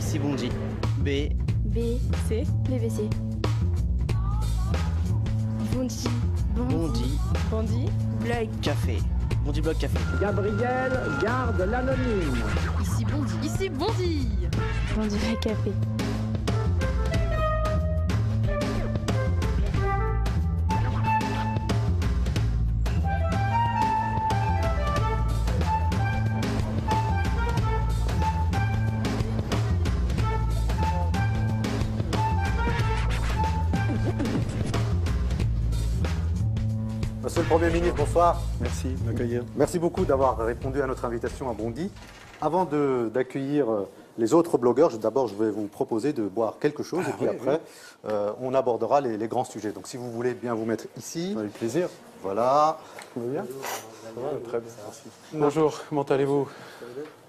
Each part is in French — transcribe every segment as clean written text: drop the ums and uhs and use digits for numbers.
Ici Bondy. B. B. C. BBC. Bondy. Bondy. Bondy. Blog. Café. Bondy Blog Café. Gabriel garde l'anonyme. Ici Bondy. Ici Bondy. Bondy Café. Monsieur le Premier ministre, bonsoir. Merci de m'accueillir. Merci beaucoup d'avoir répondu à notre invitation à Bondy. Avant d'accueillir les autres blogueurs, d'abord je vais vous proposer de boire quelque chose et puis après on abordera les grands sujets. Donc si vous voulez bien vous mettre ici. Avec plaisir. Voilà. Tout va bien? Ça va, très bien, merci. Bonjour, comment allez-vous?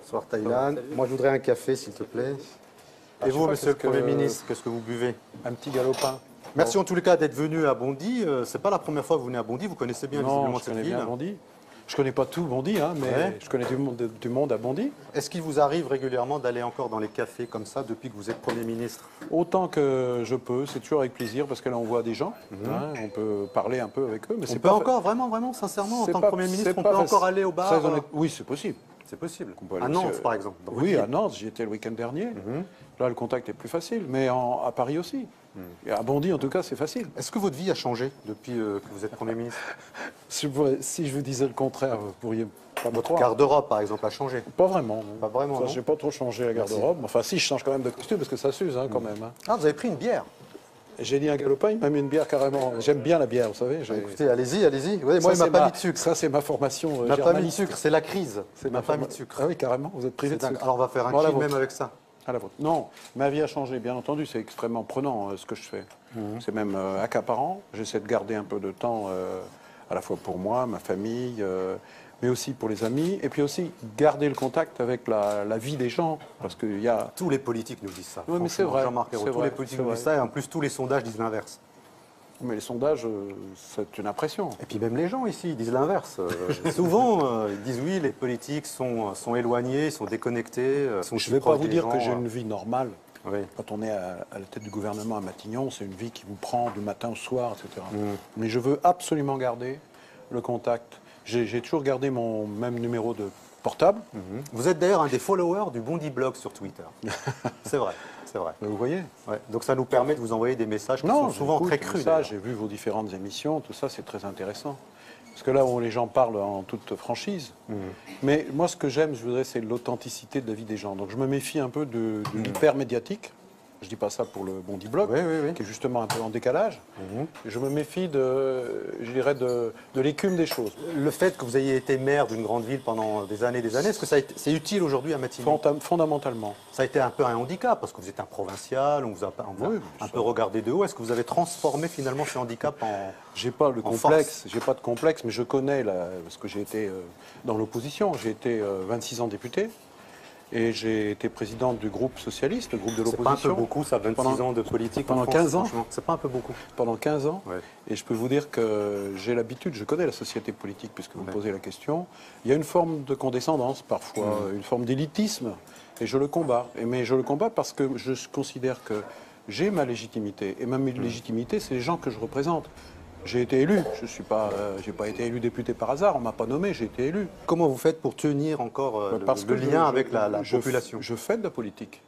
Bonsoir Thaïlande. Moi je voudrais un café s'il te plaît. Et vous, monsieur le Premier ministre, qu'est-ce que vous buvez? Un petit galopin. Merci en tous les cas d'être venu à Bondy. C'est pas la première fois que vous venez à Bondy, vous connaissez bien visiblement Non, je cette connais ville. bien Bondy. Je connais pas tout Bondy, hein, mais Ouais. je connais du monde à Bondy. Est-ce qu'il vous arrive régulièrement d'aller encore dans les cafés comme ça depuis que vous êtes Premier ministre? Autant que je peux, c'est toujours avec plaisir parce que là on voit des gens, hein, on peut parler un peu avec eux. Mais On c'est peut pas encore, vraiment, sincèrement, en c'est tant que pas- Premier ministre, c'est on pas peut facile. encore aller au bar Très honnête- Oui, c'est possible. C'est possible. On peut aller À aussi, Nantes, par exemple. dans votre Oui, ville. à Nantes, j'y étais le week-end dernier. Là, le contact est plus facile, mais à Paris aussi. Et à Bondy, en tout cas, c'est facile. Est-ce que votre vie a changé depuis que vous êtes Premier ministre? Si je vous disais le contraire, vous pourriez pas me Votre croire. garde-robe, par exemple, a changé? Pas vraiment. Non. Pas vraiment, non. J'ai pas trop changé la garde-robe. Enfin, si, je change quand même de costume parce que ça s'use quand même. Hein. Ah, vous avez pris une bière? Et j'ai dit un galopin, il m'a mis une bière carrément. J'aime bien la bière, vous savez. Écoutez, allez-y, allez-y. Ouais, moi, il Ça, m'a pas c'est mis de sucre. Ça, c'est ma formation Il m'a pas mis de germaniste. sucre, c'est la crise. C'est Il m'a ma pas mis forma- de sucre. Ah oui, carrément, vous êtes privé C'est de dingue. sucre. Alors, on va faire un Bon, la chill vôtre. même avec ça. À la vôtre. Non, ma vie a changé, bien entendu. C'est extrêmement prenant ce que je fais. C'est même accaparant. J'essaie de garder un peu de temps à la fois pour moi, ma famille, mais aussi pour les amis. Et puis aussi garder le contact avec la vie des gens. Parce qu'il y a... Tous les politiques nous disent ça. Oui, mais c'est Franchement, vrai. Jean-Marc Ayrault, C'est tous vrai, les politiques c'est nous vrai. disent ça. Et en plus, tous les sondages disent l'inverse. Mais les sondages, c'est une impression. Et puis même les gens ici, ils disent l'inverse. Souvent, ils disent oui, les politiques sont éloignés, sont déconnectés. Sont Je ne vais pas proches vous des dire gens, que j'ai une vie normale. Oui. Quand on est à la tête du gouvernement à Matignon, c'est une vie qui vous prend du matin au soir, etc. Mais je veux absolument garder le contact. J'ai toujours gardé mon même numéro de portable. Vous êtes d'ailleurs un des followers du Bondy Blog sur Twitter. C'est vrai, c'est vrai. Vous voyez? Ouais. Donc ça nous permet de vous envoyer des messages qui sont souvent j'écoute très tout crus. ça, d'ailleurs. j'ai vu vos différentes émissions, tout ça, c'est très intéressant. Parce que là où les gens parlent en toute franchise. Mais moi, ce que j'aime, je voudrais, c'est l'authenticité de la vie des gens. Donc je me méfie un peu de l'hyper-médiatique. Je ne dis pas ça pour le Bondy Blog, Oui, oui, oui. qui est justement un peu en décalage. Je me méfie je dirais, de l'écume des choses. Le fait que vous ayez été maire d'une grande ville pendant des années, est-ce que c'est utile aujourd'hui à Matignon? Fondamentalement. Ça a été un peu un handicap parce que vous êtes un provincial, on vous a Oui, un peu regardé de haut. Est-ce que vous avez transformé finalement ce handicap en... J'ai pas le En complexe, j'ai pas de complexe, mais je connais parce que j'ai été dans l'opposition. J'ai été 26 ans député et j'ai été président du groupe socialiste, le groupe de C'est pas un l'opposition. peu beaucoup ça, 26 ans de politique en pendant France, 15 ans. franchement. C'est pas un peu beaucoup. Pendant 15 ans. Ouais. Et je peux vous dire que j'ai l'habitude, je connais la société politique puisque vous me Ouais. posez la question. Il y a une forme de condescendance parfois, une forme d'élitisme, et je le combats. Mais je le combats parce que je considère que j'ai ma légitimité. Et ma légitimité, c'est les gens que je représente. J'ai été élu, j'ai pas été élu député par hasard, on m'a pas nommé, j'ai été élu. Comment vous faites pour tenir encore le lien avec la population? Je fais de la politique.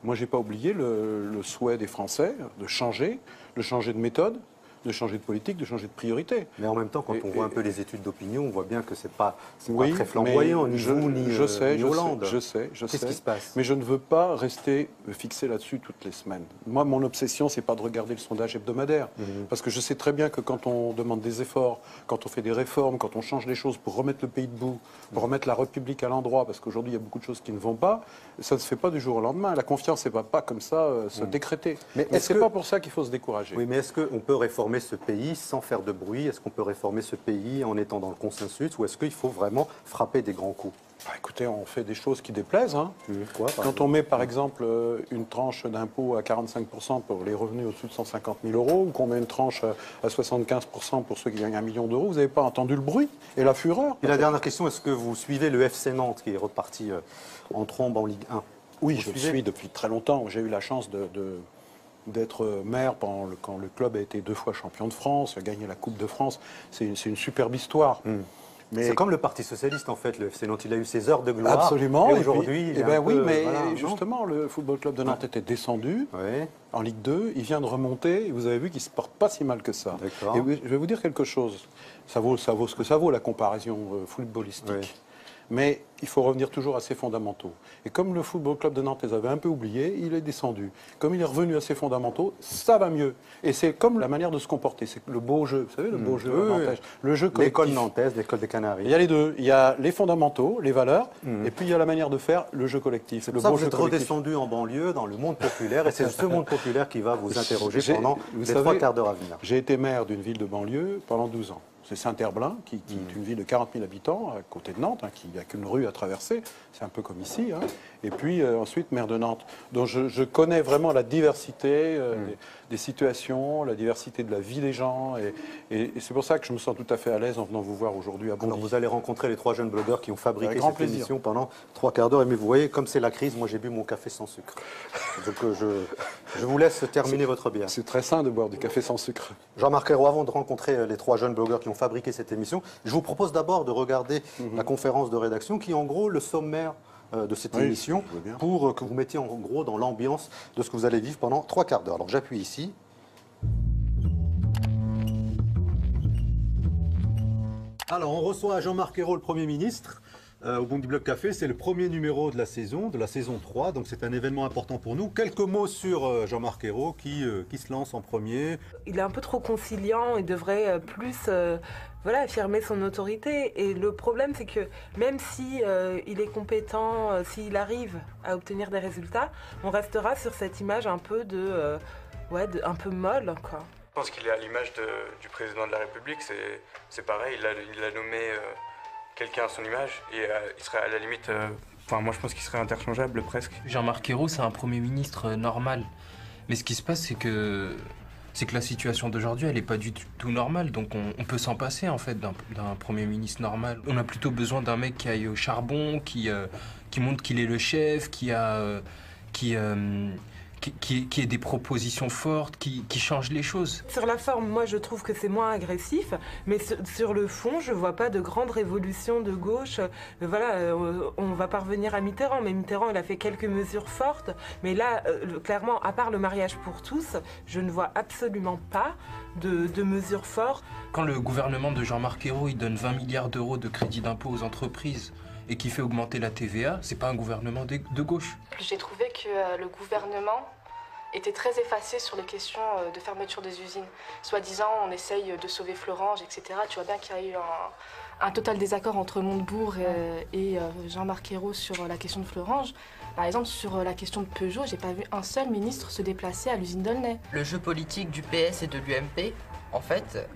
Moi, j'ai pas oublié le souhait des Français de changer de méthode, de changer de politique, de changer de priorité. Mais en même temps, quand on voit un peu les études d'opinion, on voit bien que c'est pas Oui, très flamboyant, mais ni vous, ni Hollande. Je sais. Qu'est-ce qui se passe? Mais je ne veux pas rester fixé là-dessus toutes les semaines. Moi, mon obsession, c'est pas de regarder le sondage hebdomadaire. Parce que je sais très bien que quand on demande des efforts, quand on fait des réformes, quand on change les choses pour remettre le pays debout, pour remettre la République à l'endroit, parce qu'aujourd'hui, il y a beaucoup de choses qui ne vont pas, ça ne se fait pas du jour au lendemain. La confiance, ne va pas comme ça se décréter. Mais Mais est-ce c'est que- pas pour ça qu'il faut se décourager. Oui, mais est-ce qu'on peut réformer ce pays sans faire de bruit? Est-ce qu'on peut réformer ce pays en étant dans le consensus? Ou est-ce qu'il faut vraiment frapper des grands coups? Bah, écoutez, on fait des choses qui déplaisent. Hein. Quoi, par Quand exemple on met par exemple une tranche d'impôt à 45% pour les revenus au-dessus de 150 000 euros, ou qu'on met une tranche à 75% pour ceux qui gagnent 1 million d'euros, vous n'avez pas entendu le bruit et la fureur? Et la dernière question, est-ce que vous suivez le FC Nantes qui est reparti en trombe en Ligue 1? Oui, Vous je le suivez suis depuis très longtemps. J'ai eu la chance d'être maire quand le club a été 2 fois champion de France, a gagné la Coupe de France. C'est une superbe histoire. Mais C'est comme le Parti Socialiste, en fait, le FC Nantes. Il a eu ses heures de gloire. absolument. Et puis- aujourd'hui, il est ben un oui, peu, mais voilà, non justement, le Football Club de Nantes était descendu Oui, en Ligue 2. Il vient de remonter. Et vous avez vu qu'il ne se porte pas si mal que ça. D'accord. Et je vais vous dire quelque chose. Ça vaut ce que ça vaut, la comparaison footballistique. Oui. Mais il faut revenir toujours à ses fondamentaux. Et comme le Football Club de Nantes les avait un peu oubliés, il est descendu. Comme il est revenu à ses fondamentaux, ça va mieux. Et c'est comme la manière de se comporter. C'est le beau jeu. Vous savez, le beau jeu Oui, oui. nantais. Le jeu collectif. l'école nantaise, l'école des Canaries. Il y a les deux. Il y a les fondamentaux, les valeurs, et puis il y a la manière de faire, le jeu collectif. C'est Le pour ça que beau vous jeu êtes collectif. redescendu en banlieue, dans le monde populaire, et c'est ce monde populaire qui va vous interroger J'ai- pendant vous les savez, 3 quarts d'heure à venir. J'ai été maire d'une ville de banlieue pendant 12 ans. C'est Saint-Herblain, qui est une ville de 40 000 habitants, à côté de Nantes, qui n'a qu'une rue à traverser. C'est un peu comme ici. Et puis ensuite, maire de Nantes. Donc je connais vraiment la diversité des situations, la diversité de la vie des gens. Et c'est pour ça que je me sens tout à fait à l'aise en venant vous voir aujourd'hui à Alors Bondy. vous allez rencontrer les 3 jeunes blogueurs qui ont fabriqué Avec grand cette plaisir. émission pendant 3 quarts d'heure. Mais vous voyez, comme c'est la crise, moi j'ai bu mon café sans sucre. Donc je vous laisse terminer votre bière. C'est très sain de boire du café sans sucre. Jean-Marc Ayrault, avant de rencontrer les 3 jeunes blogueurs qui ont fabriqué cette émission, je vous propose d'abord de regarder la conférence de rédaction qui est en gros le sommaire de cette Oui, émission je veux bien. pour que vous mettiez en gros dans l'ambiance de ce que vous allez vivre pendant 3 quarts d'heure. Alors j'appuie ici. Alors on reçoit Jean-Marc Ayrault, le Premier ministre. Au Bondy Blog Café, c'est le premier numéro de la saison 3, donc c'est un événement important pour nous. Quelques mots sur Jean-Marc Ayrault qui se lance en premier. Il est un peu trop conciliant et devrait plus affirmer son autorité. Et le problème, c'est que même si il est compétent, s'il arrive à obtenir des résultats, on restera sur cette image un peu un peu molle, quoi. Je pense qu'il est à l'image du président de la République, c'est pareil, il a nommé quelqu'un à son image et il serait à la limite, moi je pense qu'il serait interchangeable presque. Jean-Marc Ayrault, c'est un Premier ministre normal. Mais ce qui se passe, c'est que la situation d'aujourd'hui, elle n'est pas du tout normale. Donc on peut s'en passer en fait d'un Premier ministre normal. On a plutôt besoin d'un mec qui aille au charbon, qui montre qu'il est le chef, qui ait des propositions fortes, qui change les choses. Sur la forme, moi je trouve que c'est moins agressif, mais sur le fond, je vois pas de grande révolution de gauche. On va parvenir à Mitterrand, mais Mitterrand il a fait quelques mesures fortes, mais là, clairement, à part le mariage pour tous, je ne vois absolument pas de mesures fortes. Quand le gouvernement de Jean-Marc Ayrault, il donne 20 milliards d'euros de crédit d'impôt aux entreprises et qui fait augmenter la TVA, c'est pas un gouvernement de gauche. J'ai trouvé que le gouvernement était très effacé sur les questions de fermeture des usines. Soi-disant, on essaye de sauver Florange, etc. Tu vois bien qu'il y a eu un total désaccord entre Montebourg et Jean-Marc Ayrault sur la question de Florange. Par exemple, sur la question de Peugeot, j'ai pas vu un seul ministre se déplacer à l'usine d'Aulnay. Le jeu politique du PS et de l'UMP, en fait,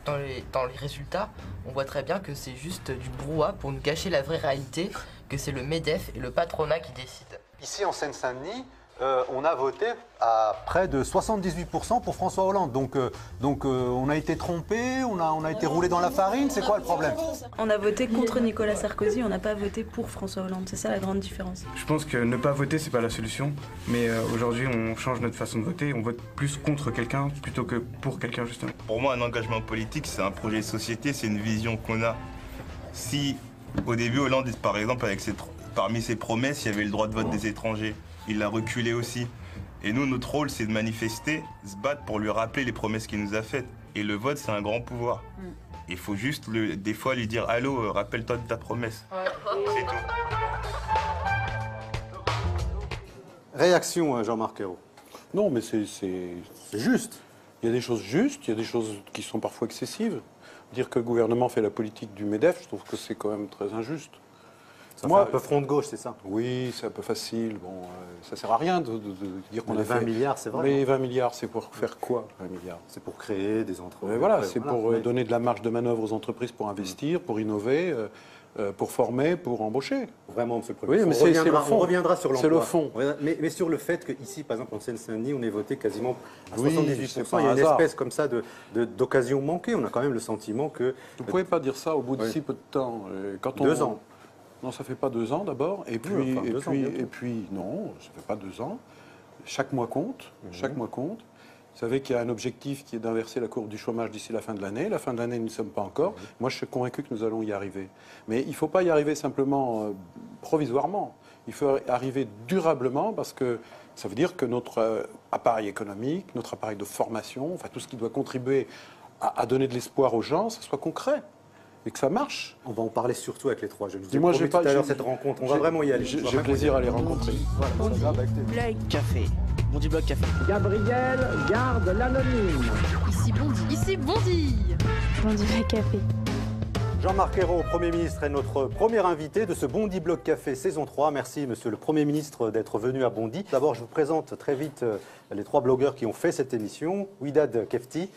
dans les résultats, on voit très bien que c'est juste du brouhaha pour nous cacher la vraie réalité, que c'est le MEDEF et le patronat qui décident. Ici en Seine-Saint-Denis, on a voté à près de 78% pour François Hollande. Donc on a été trompé, on a été roulé dans la farine. C'est quoi le problème? On a voté contre Nicolas Sarkozy, on n'a pas voté pour François Hollande. C'est ça la grande différence. Je pense que ne pas voter, c'est pas la solution, mais aujourd'hui on change notre façon de voter, on vote plus contre quelqu'un plutôt que pour quelqu'un justement. Pour moi, un engagement politique, c'est un projet de société, c'est une vision qu'on a. Si au début Hollande, par exemple, parmi ses promesses, il y avait le droit de vote des étrangers. Il l'a reculé aussi. Et nous, notre rôle, c'est de manifester, se battre pour lui rappeler les promesses qu'il nous a faites. Et le vote, c'est un grand pouvoir. Il faut juste, des fois, lui dire « Allô, rappelle-toi de ta promesse ». C'est tout. Réaction, Jean-Marc Ayrault. Non, mais c'est juste. Il y a des choses justes, il y a des choses qui sont parfois excessives. Dire que le gouvernement fait la politique du MEDEF, je trouve que c'est quand même très injuste. Ça fait un peu front de gauche, c'est ça? Oui, c'est un peu facile. Bon, ça sert à rien de dire qu'on a 20 fait... milliards, c'est vrai. Mais 20 milliards, c'est pour faire quoi, 20 milliards? C'est pour créer des entreprises. Mais voilà, c'est pour donner de la marge de manœuvre aux entreprises pour investir, pour innover, pour former, pour embaucher. Vraiment, monsieur le Premier Oui, mais ministre. on reviendra sur l'emploi. C'est le fond. Mais sur le fait qu'ici, par exemple, en Seine-Saint-Denis, on est voté quasiment à 78%. c'est pas Il y a un une hasard. espèce comme ça d'occasion manquée. On a quand même le sentiment que... Vous ne pouvez pas dire ça au bout de si peu de temps. Quand 2 ans. Non, ça fait pas 2 ans d'abord. Et puis, Oui, enfin, 2 ans, bientôt. non, ça fait pas 2 ans. Chaque mois compte. Chaque mois compte. Vous savez qu'il y a un objectif qui est d'inverser la courbe du chômage d'ici la fin de l'année. La fin de l'année, nous ne sommes pas encore. Moi, je suis convaincu que nous allons y arriver. Mais il ne faut pas y arriver simplement provisoirement. Il faut arriver durablement parce que ça veut dire que notre appareil économique, notre appareil de formation, enfin tout ce qui doit contribuer à donner de l'espoir aux gens, ça soit concret et que ça marche. On va en parler surtout avec les 3 jeunes. Dis-moi, j'ai pas tout à l'heure cette rencontre. On va vraiment y aller. J'ai plaisir à les rencontrer. Bondi Blog Café. Bondi Blog Café. Gabriel garde l'anonyme. Ici Bondy. Ici Bondy. Bondi Blog Café. Jean-Marc Ayrault, Premier ministre, est notre premier invité de ce Bondy Blog Café saison 3. Merci, Monsieur le Premier ministre, d'être venu à Bondy. D'abord, je vous présente très vite les 3 blogueurs qui ont fait cette émission. Widad Kefti,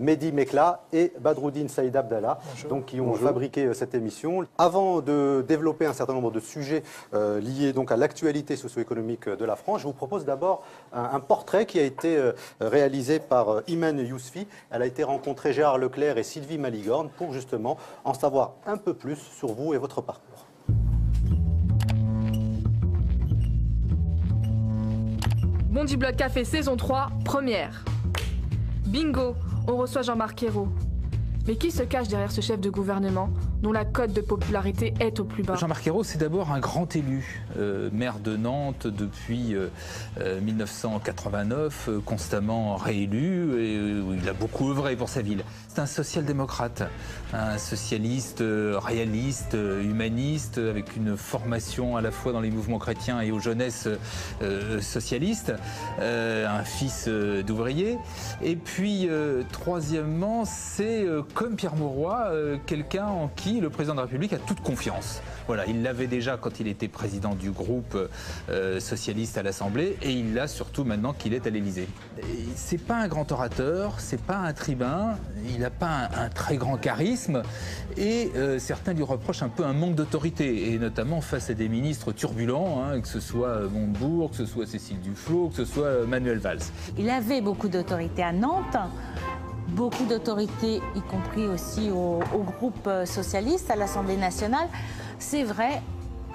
Mehdi Mekla et Badroudine Saïd Abdallah, donc, qui ont fabriqué cette émission. Avant de développer un certain nombre de sujets liés donc, à l'actualité socio-économique de la France, je vous propose d'abord un portrait qui a été réalisé par Iman Yousfi. Elle a été rencontrer Gérard Leclerc et Sylvie Maligorne pour justement en savoir un peu plus sur vous et votre parcours. Bondy Blog Café saison 3, première. Bingo, on reçoit Jean-Marc Ayrault. Mais qui se cache derrière ce chef de gouvernement dont la cote de popularité est au plus bas? Jean-Marc Ayrault, c'est d'abord un grand élu, maire de Nantes depuis 1989, constamment réélu, et il a beaucoup œuvré pour sa ville. C'est un social-démocrate, un socialiste réaliste, humaniste, avec une formation à la fois dans les mouvements chrétiens et aux jeunesses socialistes, un fils d'ouvrier. Et puis, troisièmement, c'est comme Pierre Mauroy, quelqu'un en qui le président de la République a toute confiance. Voilà, il l'avait déjà quand il était président du groupe socialiste à l'Assemblée et il l'a surtout maintenant qu'il est à l'Élysée. C'est pas un grand orateur, c'est pas un tribun, il n'a pas un très grand charisme et certains lui reprochent un peu un manque d'autorité et notamment face à des ministres turbulents, hein, que ce soit Montebourg, que ce soit Cécile Duflot, que ce soit Manuel Valls. Il avait beaucoup d'autorité à Nantes. Beaucoup d'autorité, y compris aussi au groupe socialiste, à l'Assemblée nationale. C'est vrai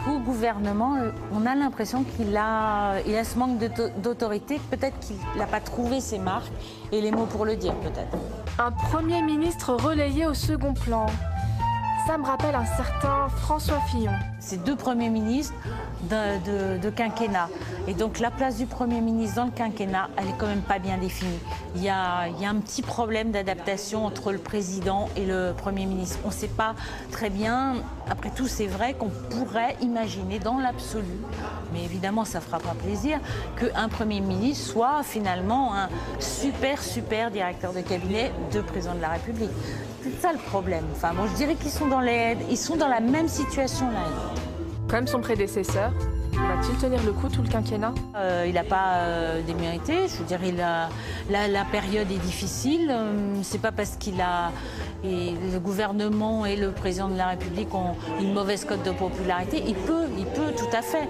qu'au gouvernement, on a l'impression qu'il a ce manque d'autorité, peut-être qu'il n'a pas trouvé ses marques et les mots pour le dire, peut-être. Un Premier ministre relayé au second plan. Ça me rappelle un certain François Fillon. C'est 2 premiers ministres de quinquennat. Et donc la place du Premier ministre dans le quinquennat, elle est quand même pas bien définie. Il y a un petit problème d'adaptation entre le président et le Premier ministre. On ne sait pas très bien. Après tout, c'est vrai qu'on pourrait imaginer dans l'absolu, mais évidemment ça ne fera pas plaisir, qu'un Premier ministre soit finalement un super directeur de cabinet de président de la République. C'est ça le problème. Enfin, bon, je dirais qu'ils sont dans la même situation là. Comme son prédécesseur, va-t-il tenir le coup tout le quinquennat? Il n'a pas démérité. Je veux dire, la période est difficile. C'est pas parce le gouvernement et le président de la République ont une mauvaise cote de popularité. Il peut tout à fait.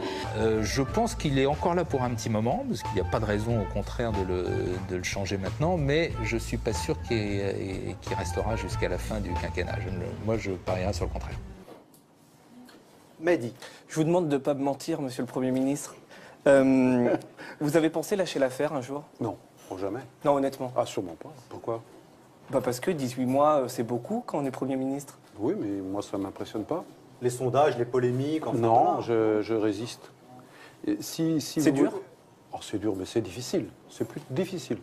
Je pense qu'il est encore là pour un petit moment, parce qu'il n'y a pas de raison au contraire de le changer maintenant, mais je ne suis pas sûr qu'il restera jusqu'à la fin du quinquennat. Moi, je parierais sur le contraire. Mehdi. Je vous demande de ne pas me mentir, monsieur le Premier ministre. Vous avez pensé lâcher l'affaire un jour? Non, jamais. Non, honnêtement. Ah, sûrement pas. Pourquoi? Parce que 18 mois, c'est beaucoup quand on est Premier ministre. Oui, mais moi, ça ne m'impressionne pas. Les sondages, les polémiques, enfin... Non, je résiste. C'est dur? Oh, c'est dur, mais c'est difficile. C'est plus difficile.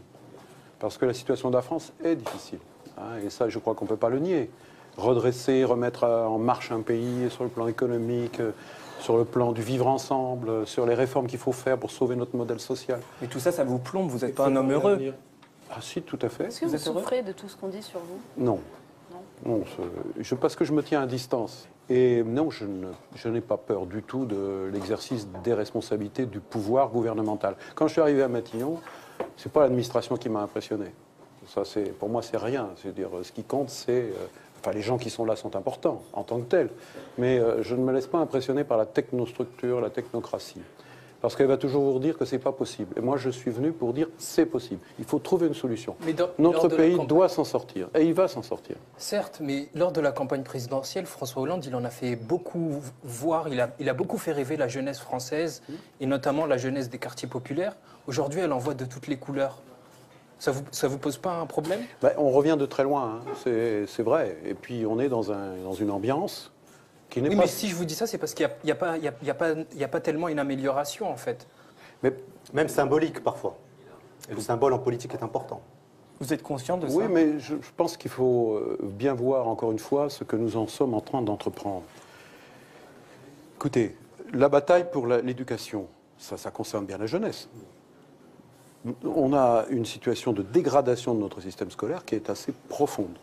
Parce que la situation de la France est difficile. Hein, et ça, je crois qu'on ne peut pas le nier. Redresser, remettre en marche un pays sur le plan économique, sur le plan du vivre ensemble, sur les réformes qu'il faut faire pour sauver notre modèle social. Mais tout ça, ça vous plombe, vous n'êtes pas un homme heureux. Ah si, tout à fait. Est-ce que vous souffrez de tout ce qu'on dit sur vous? Non. Non, parce que je me tiens à distance. Et non, je n'ai pas peur du tout de l'exercice des responsabilités du pouvoir gouvernemental. Quand je suis arrivé à Matignon, c'est pas l'administration qui m'a impressionné. Ça, pour moi, c'est rien. C'est-à-dire, ce qui compte, c'est... Enfin, les gens qui sont là sont importants en tant que tels, mais je ne me laisse pas impressionner par la technostructure, la technocratie. Parce qu'elle va toujours vous dire que ce n'est pas possible. Et moi, je suis venu pour dire c'est possible. Il faut trouver une solution. Notre pays doit s'en sortir. Et il va s'en sortir. Certes, mais lors de la campagne présidentielle, François Hollande, il en a fait beaucoup voir. Il a beaucoup fait rêver la jeunesse française, et notamment la jeunesse des quartiers populaires. Aujourd'hui, elle en voit de toutes les couleurs. Ça vous pose pas un problème? On revient de très loin, hein. C'est vrai. Et puis, on est dans une ambiance qui n'est pas... Mais si je vous dis ça, c'est parce qu'il n'y a pas tellement une amélioration, en fait. Mais même symbolique, parfois. Et le symbole en politique est important. Vous êtes conscient de ça? Oui, mais je pense qu'il faut bien voir, encore une fois, ce que nous en sommes en train d'entreprendre. Écoutez, la bataille pour l'éducation, ça concerne bien la jeunesse. On a une situation de dégradation de notre système scolaire qui est assez profonde.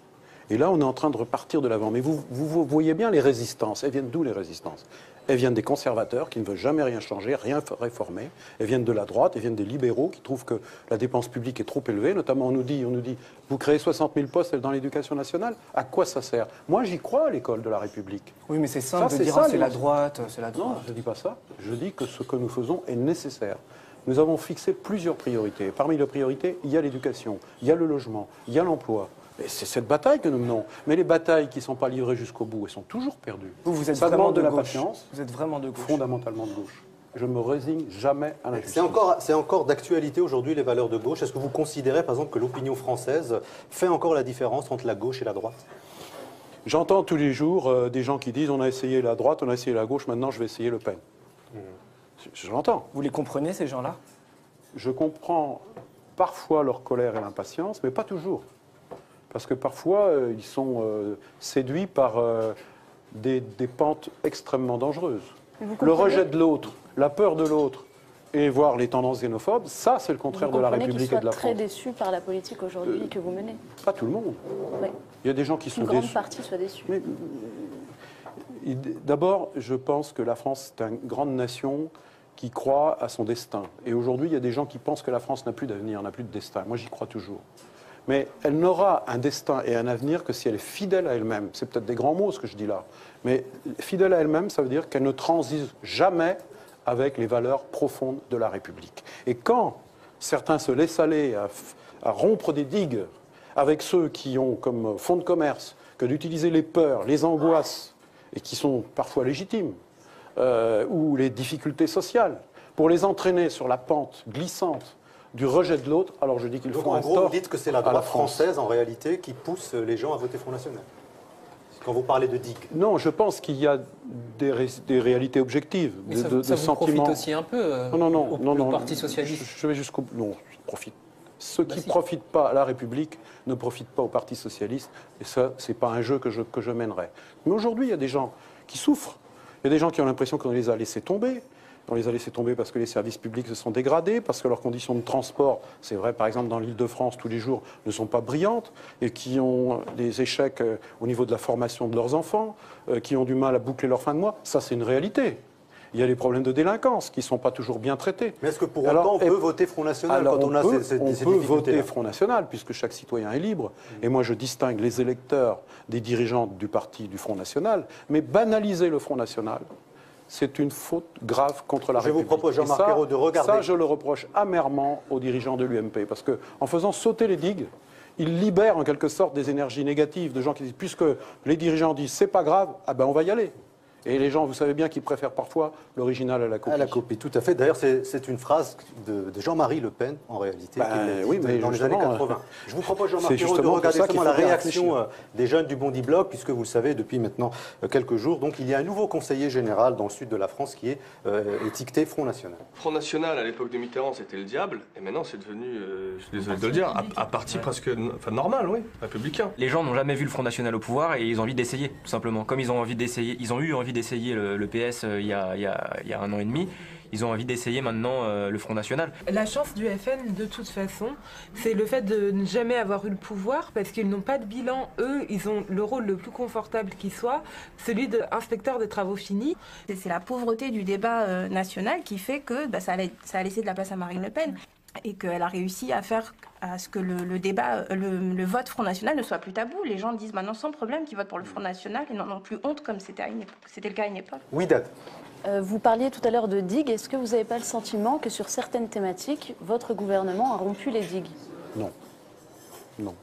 Et là, on est en train de repartir de l'avant. Mais vous voyez bien les résistances. Elles viennent d'où, les résistances? Elles viennent des conservateurs qui ne veulent jamais rien changer, rien réformer. Elles viennent de la droite, elles viennent des libéraux qui trouvent que la dépense publique est trop élevée. Notamment, on nous dit, vous créez 60 000 postes dans l'éducation nationale. À quoi ça sert? Moi, j'y crois à l'école de la République. Oui, mais c'est simple de dire c'est la droite, c'est la droite. Non, je ne dis pas ça. Je dis que ce que nous faisons est nécessaire. Nous avons fixé plusieurs priorités. Parmi les priorités, il y a l'éducation, il y a le logement, il y a l'emploi. Et c'est cette bataille que nous menons. Mais les batailles qui ne sont pas livrées jusqu'au bout, elles sont toujours perdues. Vous êtes ça vraiment demande de la gauche. patience. Vous êtes vraiment de gauche. Fondamentalement de gauche. Je ne me résigne jamais à l'injustice. C'est encore d'actualité aujourd'hui, les valeurs de gauche. Est-ce que vous considérez, par exemple, que l'opinion française fait encore la différence entre la gauche et la droite? J'entends tous les jours des gens qui disent on a essayé la droite, on a essayé la gauche, maintenant je vais essayer Le Pen. Je l'entends. Vous les comprenez, ces gens-là? Je comprends parfois leur colère et l'impatience, mais pas toujours. Parce que parfois, ils sont séduits par des pentes extrêmement dangereuses. Le rejet de l'autre, la peur de l'autre, et voir les tendances xénophobes, ça, c'est le contraire de la République et de la France. Vous comprenez qu'ils soient très déçus par la politique aujourd'hui que vous menez? Pas tout le monde. Oui. Il y a des gens qui sont déçus. Une grande partie soit déçue. D'abord, je pense que la France est une grande nation qui croit à son destin. Et aujourd'hui, il y a des gens qui pensent que la France n'a plus d'avenir, n'a plus de destin. Moi, j'y crois toujours. Mais elle n'aura un destin et un avenir que si elle est fidèle à elle-même. C'est peut-être des grands mots, ce que je dis là. Mais fidèle à elle-même, ça veut dire qu'elle ne transige jamais avec les valeurs profondes de la République. Et quand certains se laissent aller à rompre des digues avec ceux qui ont comme fonds de commerce que d'utiliser les peurs, les angoisses, et qui sont parfois légitimes, ou les difficultés sociales, pour les entraîner sur la pente glissante du rejet de l'autre, alors je dis qu'ils font un tort. Vous dites que c'est la droite française, en réalité, qui pousse les gens à voter Front National. Quand vous parlez de digue. Non, je pense qu'il y a des réalités objectives, mais de ça sentiments. Profite aussi un peu au Parti socialiste. Je vais jusqu'au... Non, je profite. Ceux qui ne profitent pas à la République ne profitent pas au Parti socialiste. Et ça, ce n'est pas un jeu que je mènerai. Mais aujourd'hui, il y a des gens qui souffrent. Il y a des gens qui ont l'impression qu'on les a laissés tomber. On les a laissés tomber parce que les services publics se sont dégradés, parce que leurs conditions de transport, c'est vrai par exemple dans l'Île-de-France tous les jours, ne sont pas brillantes, et qui ont des échecs au niveau de la formation de leurs enfants, qui ont du mal à boucler leur fin de mois. Ça, c'est une réalité. Il y a les problèmes de délinquance qui ne sont pas toujours bien traités. Mais est-ce que pour autant on peut voter Front National quand on a ces difficultés-là? On peut voter Front National, puisque chaque citoyen est libre. Et moi, je distingue les électeurs des dirigeants du parti du Front National. Mais banaliser le Front National, c'est une faute grave contre la République. Je vous propose, Jean-Marc Ayrault, de regarder. Ça, je le reproche amèrement aux dirigeants de l'UMP. Parce qu'en faisant sauter les digues, ils libèrent en quelque sorte des énergies négatives de gens qui disent, puisque les dirigeants disent c'est pas grave, ah ben on va y aller. Et les gens, vous savez bien qu'ils préfèrent parfois l'original à la copie. À la copie, tout à fait. D'ailleurs, c'est une phrase de Jean-Marie Le Pen, en réalité, oui, mais dans les années 80. Je vous propose, Jean-Marc Ayrault, de regarder justement la réaction des jeunes du Bondi Bloc, puisque vous le savez, depuis maintenant quelques jours, donc il y a un nouveau conseiller général dans le sud de la France qui est étiqueté Front National. Front National, à l'époque de Mitterrand, c'était le diable, et maintenant c'est devenu, je suis désolé de le dire, un parti presque normal, oui, républicain. Les gens n'ont jamais vu le Front National au pouvoir et ils ont envie d'essayer, tout simplement. Comme ils ont envie d'essayer, ils ont eu envie d'essayer le PS il y a 1 an et demi. Ils ont envie d'essayer maintenant le Front National. La chance du FN, de toute façon, c'est le fait de ne jamais avoir eu le pouvoir parce qu'ils n'ont pas de bilan. Eux, ils ont le rôle le plus confortable qui soit, celui d'inspecteur des travaux finis. C'est la pauvreté du débat national qui fait que ça a laissé de la place à Marine Le Pen et qu'elle a réussi à faire à ce que le débat, le vote Front National ne soit plus tabou. Les gens disent maintenant sans problème qu'ils votent pour le Front National et n'en ont plus honte comme c'était le cas à une époque. Oui, Dad. Vous parliez tout à l'heure de digues. Est-ce que vous n'avez pas le sentiment que sur certaines thématiques, votre gouvernement a rompu les digues? Non. Non.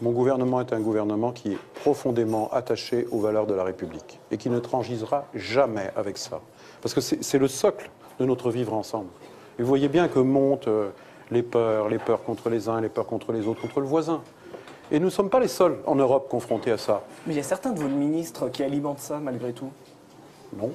Mon gouvernement est un gouvernement qui est profondément attaché aux valeurs de la République et qui ne transigera jamais avec ça. Parce que c'est le socle de notre vivre ensemble. Et vous voyez bien que montent les peurs contre les uns, les peurs contre les autres, contre le voisin. Et nous ne sommes pas les seuls en Europe confrontés à ça. Mais il y a certains de vos ministres qui alimentent ça malgré tout. Non.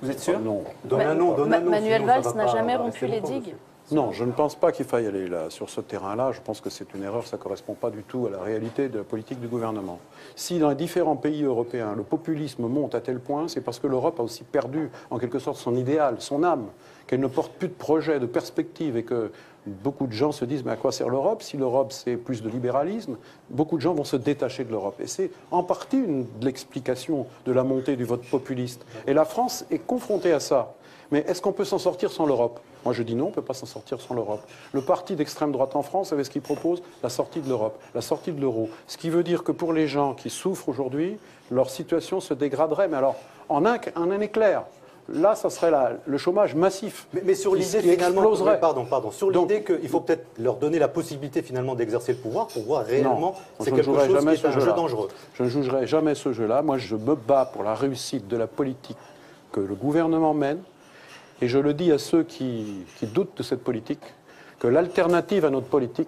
Vous êtes sûr? Non. Manuel Valls n'a jamais rompu les digues? Non, je ne pense pas qu'il faille aller là, sur ce terrain-là. Je pense que c'est une erreur, ça ne correspond pas du tout à la réalité de la politique du gouvernement. Si dans les différents pays européens, le populisme monte à tel point, c'est parce que l'Europe a aussi perdu, en quelque sorte, son idéal, son âme, qu'elle ne porte plus de projet, de perspective, et que beaucoup de gens se disent, mais à quoi sert l'Europe? Si l'Europe, c'est plus de libéralisme, beaucoup de gens vont se détacher de l'Europe. Et c'est en partie de l'explication de la montée du vote populiste. Et la France est confrontée à ça. Mais est-ce qu'on peut s'en sortir sans l'Europe? Moi, je dis non, on ne peut pas s'en sortir sans l'Europe. Le parti d'extrême droite en France, savez ce qu'il propose? La sortie de l'Europe, la sortie de l'euro. Ce qui veut dire que pour les gens qui souffrent aujourd'hui, leur situation se dégraderait. Mais alors, en un éclair. Là, ça serait le chômage massif. Mais sur l'idée finalement, sur l'idée qu'il faut peut-être leur donner la possibilité finalement d'exercer le pouvoir pour voir réellement c'est quelque chose qui est un jeu dangereux. Je ne jugerai jamais ce jeu-là. Moi, je me bats pour la réussite de la politique que le gouvernement mène. Et je le dis à ceux qui doutent de cette politique, que l'alternative à notre politique,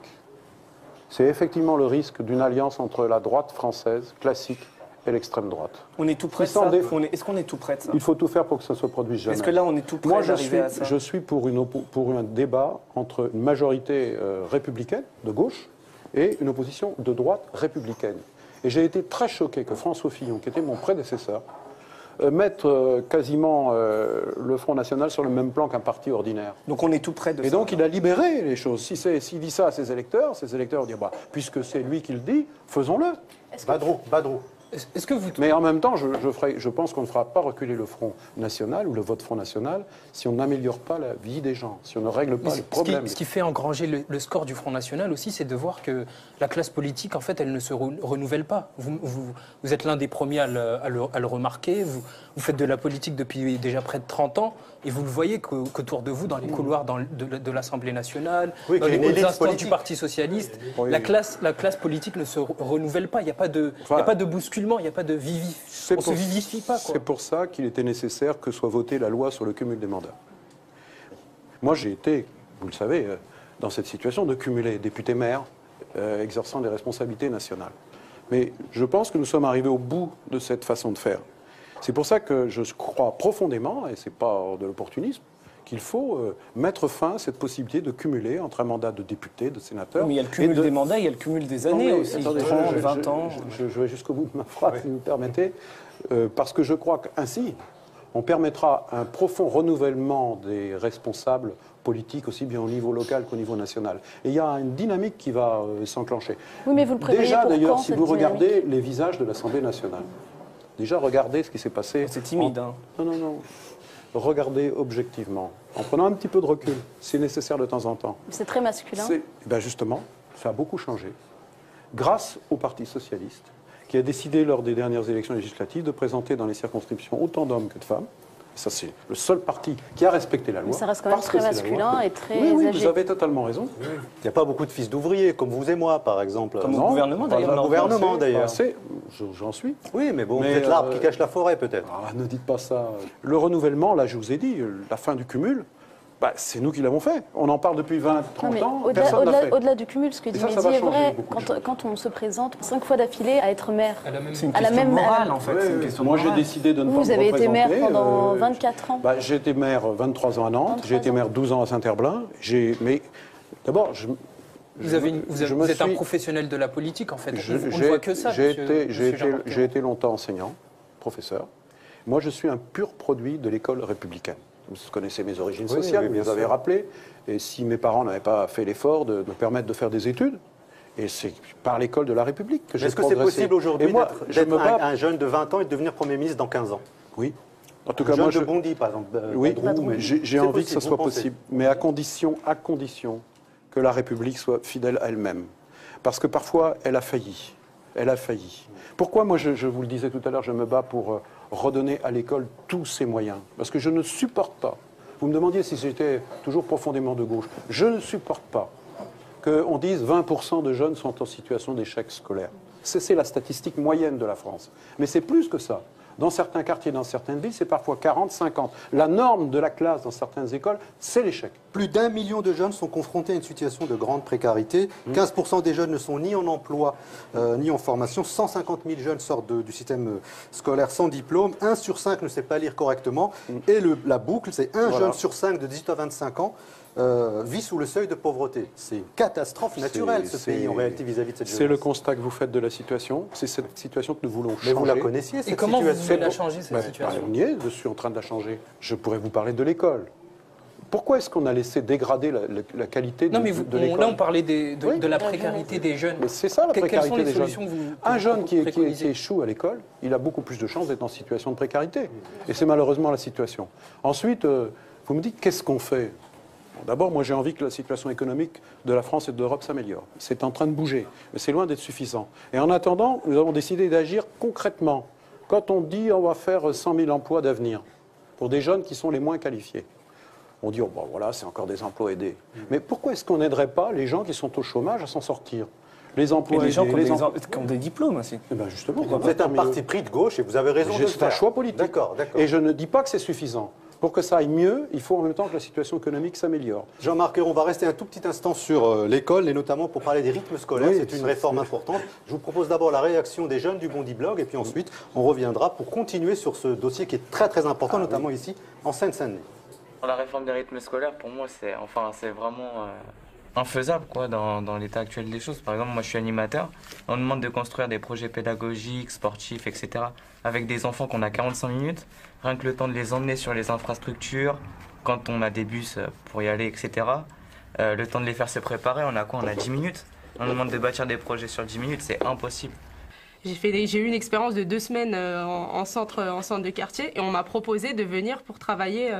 c'est effectivement le risque d'une alliance entre la droite française classique et l'extrême droite. On est tout près de ça. Est-ce qu'on est tout près de ça? Il faut tout faire pour que ça ne se produise jamais. Est-ce que là, on est tout près d'arriver à ça? Je suis pour un débat entre une majorité républicaine, de gauche, et une opposition de droite républicaine. Et j'ai été très choqué que François Fillon, qui était mon prédécesseur, mettre quasiment le Front National sur le même plan qu'un parti ordinaire. Donc on est tout près de ça. Et donc il a libéré les choses. S'il dit ça à ses électeurs vont dire, puisque c'est lui qui le dit, faisons-le. Badrou. Est-ce que vous... Mais en même temps, je pense qu'on ne fera pas reculer le Front National ou le vote Front National si on n'améliore pas la vie des gens, si on ne règle pas les problèmes. Ce qui fait engranger le score du Front National aussi, c'est de voir que la classe politique, en fait, elle ne se renouvelle pas. Vous êtes l'un des premiers à le remarquer. Vous faites de la politique depuis déjà près de 30 ans et vous le voyez qu'autour de vous, dans les couloirs de l'Assemblée nationale, dans les hautes instances du Parti Socialiste, la classe politique ne se renouvelle pas. Il n'y a pas de bousculement, il n'y a pas de on ne se vivifie pas. C'est pour ça qu'il était nécessaire que soit votée la loi sur le cumul des mandats. Moi, j'ai été, vous le savez, dans cette situation de cumuler député-maire exerçant des responsabilités nationales. Mais je pense que nous sommes arrivés au bout de cette façon de faire. C'est pour ça que je crois profondément, et ce n'est pas de l'opportunisme, qu'il faut mettre fin à cette possibilité de cumuler entre un mandat de député, de sénateur... Mais il y a le cumul des mandats, il y a le cumul des années aussi, attendez, 30, 20 ans... Je vais jusqu'au bout de ma phrase, si vous me permettez, parce que je crois qu'ainsi, on permettra un profond renouvellement des responsables politiques, aussi bien au niveau local qu'au niveau national. Et il y a une dynamique qui va s'enclencher. Oui, mais vous le prévoyez déjà, pour d'ailleurs, quand, si cette vous dynamique regardez les visages de l'Assemblée nationale, déjà regardez ce qui s'est passé... C'est timide, hein. Non. Regardez objectivement, en prenant un petit peu de recul, c'est nécessaire de temps en temps. C'est très masculin. Justement, ça a beaucoup changé. Grâce au Parti socialiste, qui a décidé lors des dernières élections législatives de présenter dans les circonscriptions autant d'hommes que de femmes. Ça, c'est le seul parti qui a respecté la loi. Mais ça reste quand même très masculin et très oui, âgé. vous avez totalement raison. Il n'y a pas beaucoup de fils d'ouvriers, comme vous et moi, par exemple. Comme au gouvernement, d'ailleurs. Comme au gouvernement, d'ailleurs. J'en suis. Oui, mais bon, peut-être l'arbre qui cache la forêt, peut-être. Ne dites pas ça. Le renouvellement, là, je vous ai dit, la fin du cumul, c'est nous qui l'avons fait. On en parle depuis 20, 30 ans, personne n'a fait. Au-delà du cumul, ce que dit Mehdi est vrai, quand on se présente 5 fois d'affilée à être maire... C'est une question morale, en fait. Moi, j'ai décidé de ne pas me représenter. Vous avez été maire pendant 24 ans. J'ai été maire 23 ans à Nantes, j'ai été maire 12 ans à Saint-Herblain. Mais d'abord, vous êtes un professionnel de la politique, en fait. On ne voit que ça. J'ai été longtemps enseignant, professeur. Moi, je suis un pur produit de l'école républicaine. Vous connaissez mes origines sociales, vous les avez rappelées. Et si mes parents n'avaient pas fait l'effort de me permettre de faire des études, et c'est par l'école de la République que j'ai progressé. Est-ce que c'est possible aujourd'hui d'être un jeune de 20 ans et de devenir Premier ministre dans 15 ans? Oui. En tout cas, moi, de Bondy, par exemple. Oui, mais j'ai envie que ça soit possible. Mais à condition que la République soit fidèle à elle-même. Parce que parfois, elle a failli. elle a failli. Pourquoi, moi, je vous le disais tout à l'heure, je me bats pour redonner à l'école tous ses moyens? Parce que je ne supporte pas. Vous me demandiez si j'étais toujours profondément de gauche. Je ne supporte pas qu'on dise 20% de jeunes sont en situation d'échec scolaire. C'est la statistique moyenne de la France. Mais c'est plus que ça. Dans certains quartiers, dans certaines villes, c'est parfois 40, 50. La norme de la classe dans certaines écoles, c'est l'échec. Plus d'1 million de jeunes sont confrontés à une situation de grande précarité. 15% des jeunes ne sont ni en emploi ni en formation. 150 000 jeunes sortent du système scolaire sans diplôme. 1 sur 5 ne sait pas lire correctement. Et la boucle, c'est un jeune sur 5 de 18 à 25 ans vit sous le seuil de pauvreté. C'est une catastrophe naturelle, ce pays, en réalité, vis-à-vis de cette jeunesse. C'est le constat que vous faites de la situation. C'est cette situation que nous voulons changer. Mais vous la connaissiez, cette situation. Et comment vous voulez la changer, cette situation? On y est, je suis en train de la changer. Je pourrais vous parler de l'école. Pourquoi est-ce qu'on a laissé dégrader la qualité de l'école? Là, on parlait de la précarité des jeunes. C'est ça, la précarité des jeunes. Un jeune qui échoue à l'école, il a beaucoup plus de chances d'être en situation de précarité. Et c'est malheureusement la situation. Ensuite, vous me dites, qu'est-ce qu'on fait? D'abord, moi j'ai envie que la situation économique de la France et de l'Europe s'améliore. C'est en train de bouger, mais c'est loin d'être suffisant. Et en attendant, nous avons décidé d'agir concrètement. Quand on dit on va faire 100 000 emplois d'avenir pour des jeunes qui sont les moins qualifiés, on dit, oh, bon, voilà, c'est encore des emplois aidés. Mais pourquoi est-ce qu'on n'aiderait pas les gens qui sont au chômage à s'en sortir? Les emplois et les gens qui ont des diplômes aussi. Eh ben justement, vous êtes un parti pris de gauche et vous avez raison de le faire. C'est un choix politique. D'accord. Et je ne dis pas que c'est suffisant. Pour que ça aille mieux, il faut en même temps que la situation économique s'améliore. Jean-Marc Ayrault, on va rester un tout petit instant sur l'école, et notamment pour parler des rythmes scolaires. Oui, c'est une réforme importante. Je vous propose d'abord la réaction des jeunes du Bondi Blog, et puis ensuite, on reviendra pour continuer sur ce dossier qui est très très important, notamment ici, en Seine-Saint-Denis. La réforme des rythmes scolaires, pour moi, c'est vraiment infaisable quoi, dans l'état actuel des choses. Par exemple, moi je suis animateur, on demande de construire des projets pédagogiques, sportifs, etc. avec des enfants qu'on a 45 minutes, rien que le temps de les emmener sur les infrastructures, quand on a des bus pour y aller, etc. Le temps de les faire se préparer, on a quoi? On a 10 minutes. On demande de bâtir des projets sur 10 minutes, c'est impossible. J'ai eu une expérience de 2 semaines en centre de quartier et on m'a proposé de venir pour travailler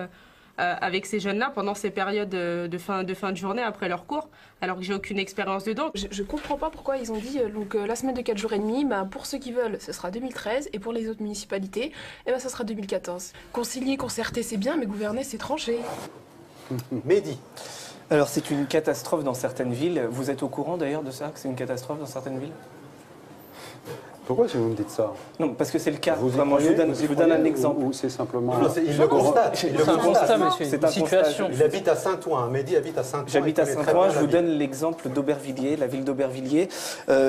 avec ces jeunes-là pendant ces périodes de fin de journée après leur cours, alors que j'ai aucune expérience dedans. Je comprends pas pourquoi ils ont dit la semaine de 4 jours et demi, pour ceux qui veulent, ce sera 2013, et pour les autres municipalités, ce sera 2014. Concilier, concerter, c'est bien, mais gouverner, c'est trancher. Mehdi. Alors, c'est une catastrophe dans certaines villes. Vous êtes au courant d'ailleurs de ça, que c'est une catastrophe dans certaines villes? Pourquoi vous me dites ça? Non, parce que c'est le cas. Vraiment, je vous donne un exemple. Ou c'est simplement... Il le constate. C'est un constat, monsieur. C'est une situation. Il habite à Saint-Ouen. Mehdi habite à Saint-Ouen. J'habite à Saint-Ouen. Je vous donne l'exemple d'Aubervilliers, la ville d'Aubervilliers,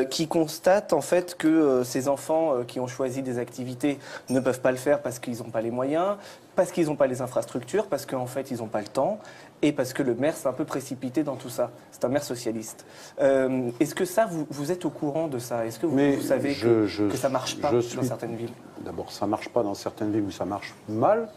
qui constate en fait que ces enfants qui ont choisi des activités ne peuvent pas le faire parce qu'ils n'ont pas les moyens, parce qu'ils n'ont pas les infrastructures, parce qu'en fait, ils n'ont pas le temps, et parce que le maire s'est un peu précipité dans tout ça. C'est un maire socialiste. Est-ce que ça, vous êtes au courant de ça? Est-ce que vous savez que ça ne marche pas dans certaines villes? D'abord, ça ne marche pas dans certaines villes où ça marche mal,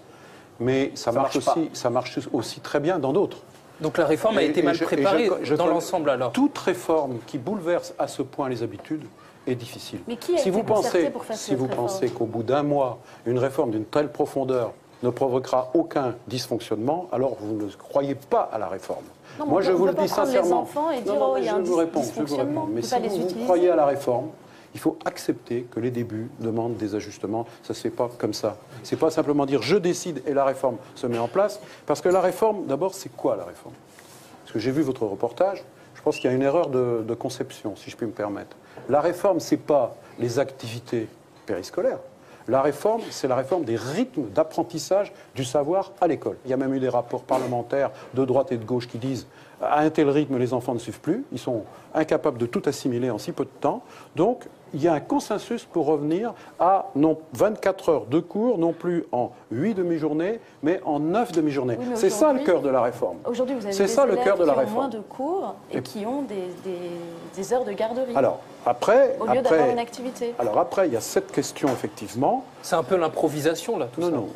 mais ça marche aussi très bien dans d'autres. Donc la réforme a été mal préparée dans l'ensemble alors? Toute réforme qui bouleverse à ce point les habitudes est difficile. Mais qui a été concerté pour faire cette réforme? Si vous pensez qu'au bout d'un mois, une réforme d'une telle profondeur ne provoquera aucun dysfonctionnement, alors vous ne croyez pas à la réforme. Non, moi, je vous le dis sincèrement. Les enfants et dire, il y a un dysfonctionnement. Mais si vous croyez à la réforme, il faut accepter que les débuts demandent des ajustements. Ça ne se fait pas comme ça. Ce n'est pas simplement dire je décide et la réforme se met en place. Parce que la réforme, d'abord, c'est quoi la réforme? Parce que j'ai vu votre reportage, je pense qu'il y a une erreur de conception, si je puis me permettre. La réforme, ce n'est pas les activités périscolaires. La réforme, c'est la réforme des rythmes d'apprentissage du savoir à l'école. Il y a même eu des rapports parlementaires de droite et de gauche qui disent à un tel rythme, les enfants ne suivent plus. Ils sont incapables de tout assimiler en si peu de temps. Donc, il y a un consensus pour revenir à non 24 heures de cours, non plus en 8 demi-journées, mais en 9 demi-journées. Oui, c'est ça le cœur de la réforme. Aujourd'hui, vous avez des élèves qui ont moins de cours et qui ont des heures de garderie. Alors, après, au lieu d'avoir une activité. Alors après, il y a cette question, effectivement. C'est un peu l'improvisation, là, tout ça. Non.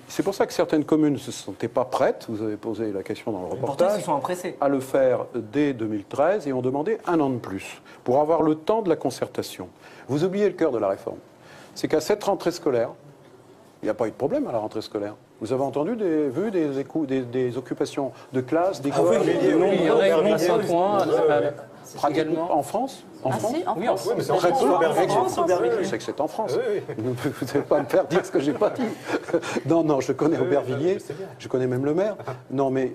C'est pour ça que certaines communes ne se sentaient pas prêtes, vous avez posé la question dans le reportage, ils sont empressés à le faire dès 2013 et ont demandé 1 an de plus pour avoir le temps de la concertation. Vous oubliez le cœur de la réforme. C'est qu'à cette rentrée scolaire, il n'y a pas eu de problème à la rentrée scolaire. Vous avez entendu des occupations de classe, des il y en a eu à Saint-Ouen. Également en France. En Ah France si, en Oui, France. en mais c'est en en France, Je sais que c'est en France. Vous n'allez pas me faire dire ce que j'ai pas dit. Non, je connais Aubervilliers, je connais même le maire. Non, mais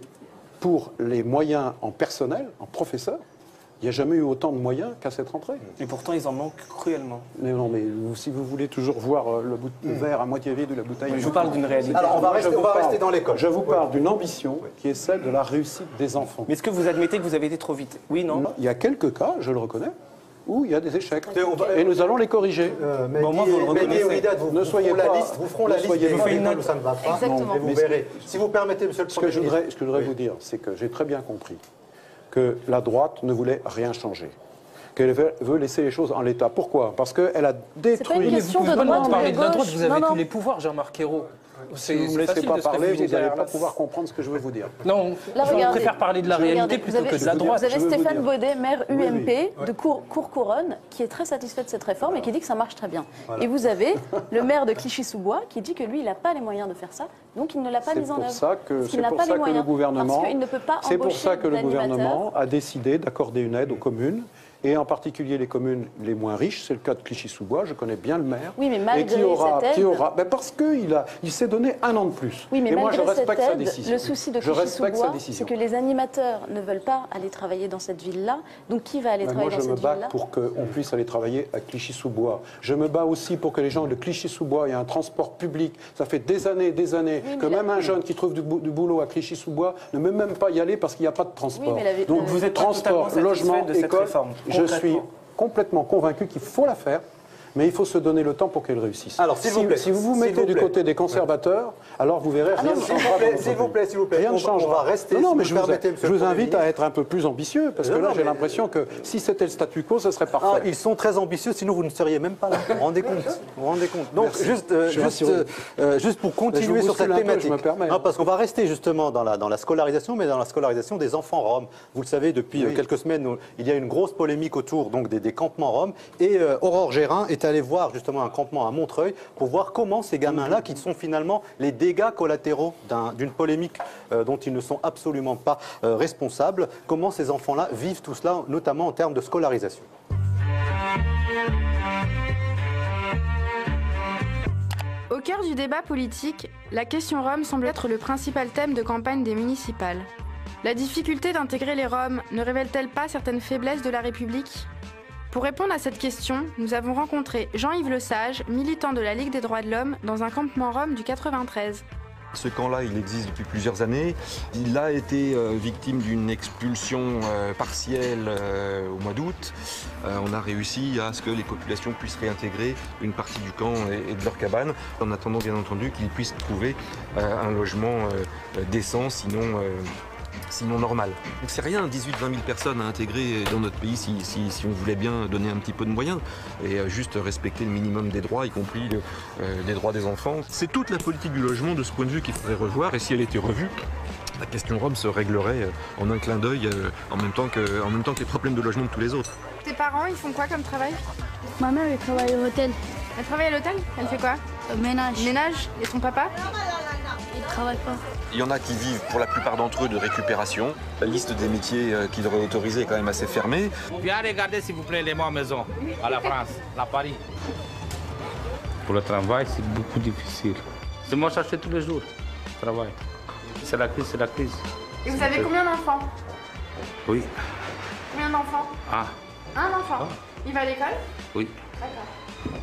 pour les moyens en personnel, en professeurs, il n'y a jamais eu autant de moyens qu'à cette rentrée. Et pourtant, ils en manquent cruellement. Mais non, mais si vous voulez toujours voir le verre à moitié vide ou la bouteille... Je vous parle d'une réalité. Alors, on va rester dans l'école. Je vous parle d'une ambition qui est celle de la réussite des enfants. Mais est-ce que vous admettez que vous avez été trop vite? Oui, non? Il y a quelques cas, je le reconnais, où il y a des échecs. Et nous allons les corriger. Bon, moi, vous le reconnaissez. Vous ferons la liste, des écoles où ça ne va pas. Exactement. Et vous verrez. Si vous permettez, monsieur le Ce que je Premier ministre. voudrais vous dire, c'est que j'ai très bien compris que la droite ne voulait rien changer. Qu'elle veut laisser les choses en l'état. Pourquoi? Parce qu'elle a détruit... C'est pas une question de droite ou de parler de la droite, gauche. vous avez Non, tous non. les pouvoirs, Jean-Marc Ayrault. Si vous ne me laissez pas parler, vous n'allez pas pouvoir comprendre ce que je veux vous dire. Non, Là, je regardez. préfère parler de la réalité plutôt que de la droite. Vous avez je veux vous Stéphane dire. Baudet, maire Oui, UMP oui. de Cour-Couronne, qui est très satisfait de cette réforme et qui dit que ça marche très bien. Et vous avez le maire de Clichy-sous-Bois qui dit que lui, il n'a pas les moyens de faire ça, donc il ne l'a pas mis en œuvre. C'est Parce qu'il n'a pour pas ça les que le moyens. gouvernement... Parce qu'il ne peut pas C'est pour embaucher ça que le d'animateurs. gouvernement a décidé d'accorder une aide aux communes, et en particulier les communes les moins riches. C'est le cas de Clichy-sous-Bois, je connais bien le maire. Oui, mais malgré et cette aide... parce qu'il s'est donné un an de plus. Oui, mais et moi, je malgré cette respecte sa aide, décision. le souci de Je respecte sa Clichy-sous-Bois, décision. c'est que les animateurs ne veulent pas aller travailler dans cette ville-là. Donc qui va aller Mais travailler moi, dans je me cette bats ville-là? pour qu'on puisse aller travailler à Clichy-sous-Bois. Je me bats aussi pour que les gens de Clichy-sous-Bois aient un transport public. Ça fait des années Oui, que mais même un jeune qui trouve du boulot à Clichy-sous-Bois ne peut même pas y aller parce qu'il n'y a pas de transport. Oui, mais Donc vous êtes pas transport, totalement logement, satisfait de cette école, réforme, je suis concrètement. complètement convaincu qu'il faut la faire. Mais il faut se donner le temps pour qu'elle réussisse. Alors, s'il vous plaît, si vous s'il mettez vous du plaît. côté des conservateurs, alors vous verrez, rien ne changera. S'il vous plaît. Rien ne On changera. va rester, Non, si mais vous je permettez, monsieur le vous Premier invite à ministre. être un peu plus ambitieux, parce que Non, là, non, j'ai mais- l'impression que si c'était le statu quo, ce serait parfait. Ah, ils sont très ambitieux, sinon vous ne seriez même pas là. Vous vous rendez compte? Vous vous rendez compte? Donc, Merci. juste Je suis rassuré. pour Je continuer vous sur cette bouscule un peu, thématique. je me permets. Non, parce qu'on va rester justement dans la scolarisation, mais dans la scolarisation des enfants roms. Vous le savez, depuis quelques semaines, il y a une grosse polémique autour donc, des campements roms. Et Aurore Gérin est allée voir justement un campement à Montreuil pour voir comment ces gamins-là, qui sont finalement les dégâts collatéraux d'une polémique dont ils ne sont absolument pas responsables, comment ces enfants-là vivent tout cela, notamment en termes de scolarisation. Au cœur du débat politique, la question Roms semble être le principal thème de campagne des municipales. La difficulté d'intégrer les Roms ne révèle-t-elle pas certaines faiblesses de la République ? Pour répondre à cette question, nous avons rencontré Jean-Yves Lesage, militant de la Ligue des droits de l'homme, dans un campement Rom du 93. Ce camp-là, il existe depuis plusieurs années. Il a été victime d'une expulsion partielle au mois d'août. On a réussi à ce que les populations puissent réintégrer une partie du camp et de leur cabane, en attendant bien entendu qu'ils puissent trouver un logement décent, sinon normal. Donc c'est rien, 18-20 000 personnes à intégrer dans notre pays si on voulait bien donner un petit peu de moyens et juste respecter le minimum des droits, y compris des droits des enfants. C'est toute la politique du logement de ce point de vue qu'il faudrait revoir, et si elle était revue, la question Rome se réglerait en un clin d'œil en même temps que les problèmes de logement de tous les autres. Tes parents, ils font quoi comme travail? Ma mère, elle travaille à l'hôtel. Elle travaille à l'hôtel? Elle fait quoi? Ménage. Ménage? Et ton papa? Il travaille pas. Il y en a qui vivent pour la plupart d'entre eux de récupération. La liste des métiers qu'ils devraient autoriser est quand même assez fermée. Viens regarder s'il vous plaît les mots maison à la France, à Paris. Pour le travail, c'est beaucoup difficile. C'est moi chercher tous les jours. Travail. C'est la crise, c'est la crise. Et vous avez combien d'enfants? Oui. Combien d'enfants? Ah, Un enfant. Il va à l'école? oui. D'accord.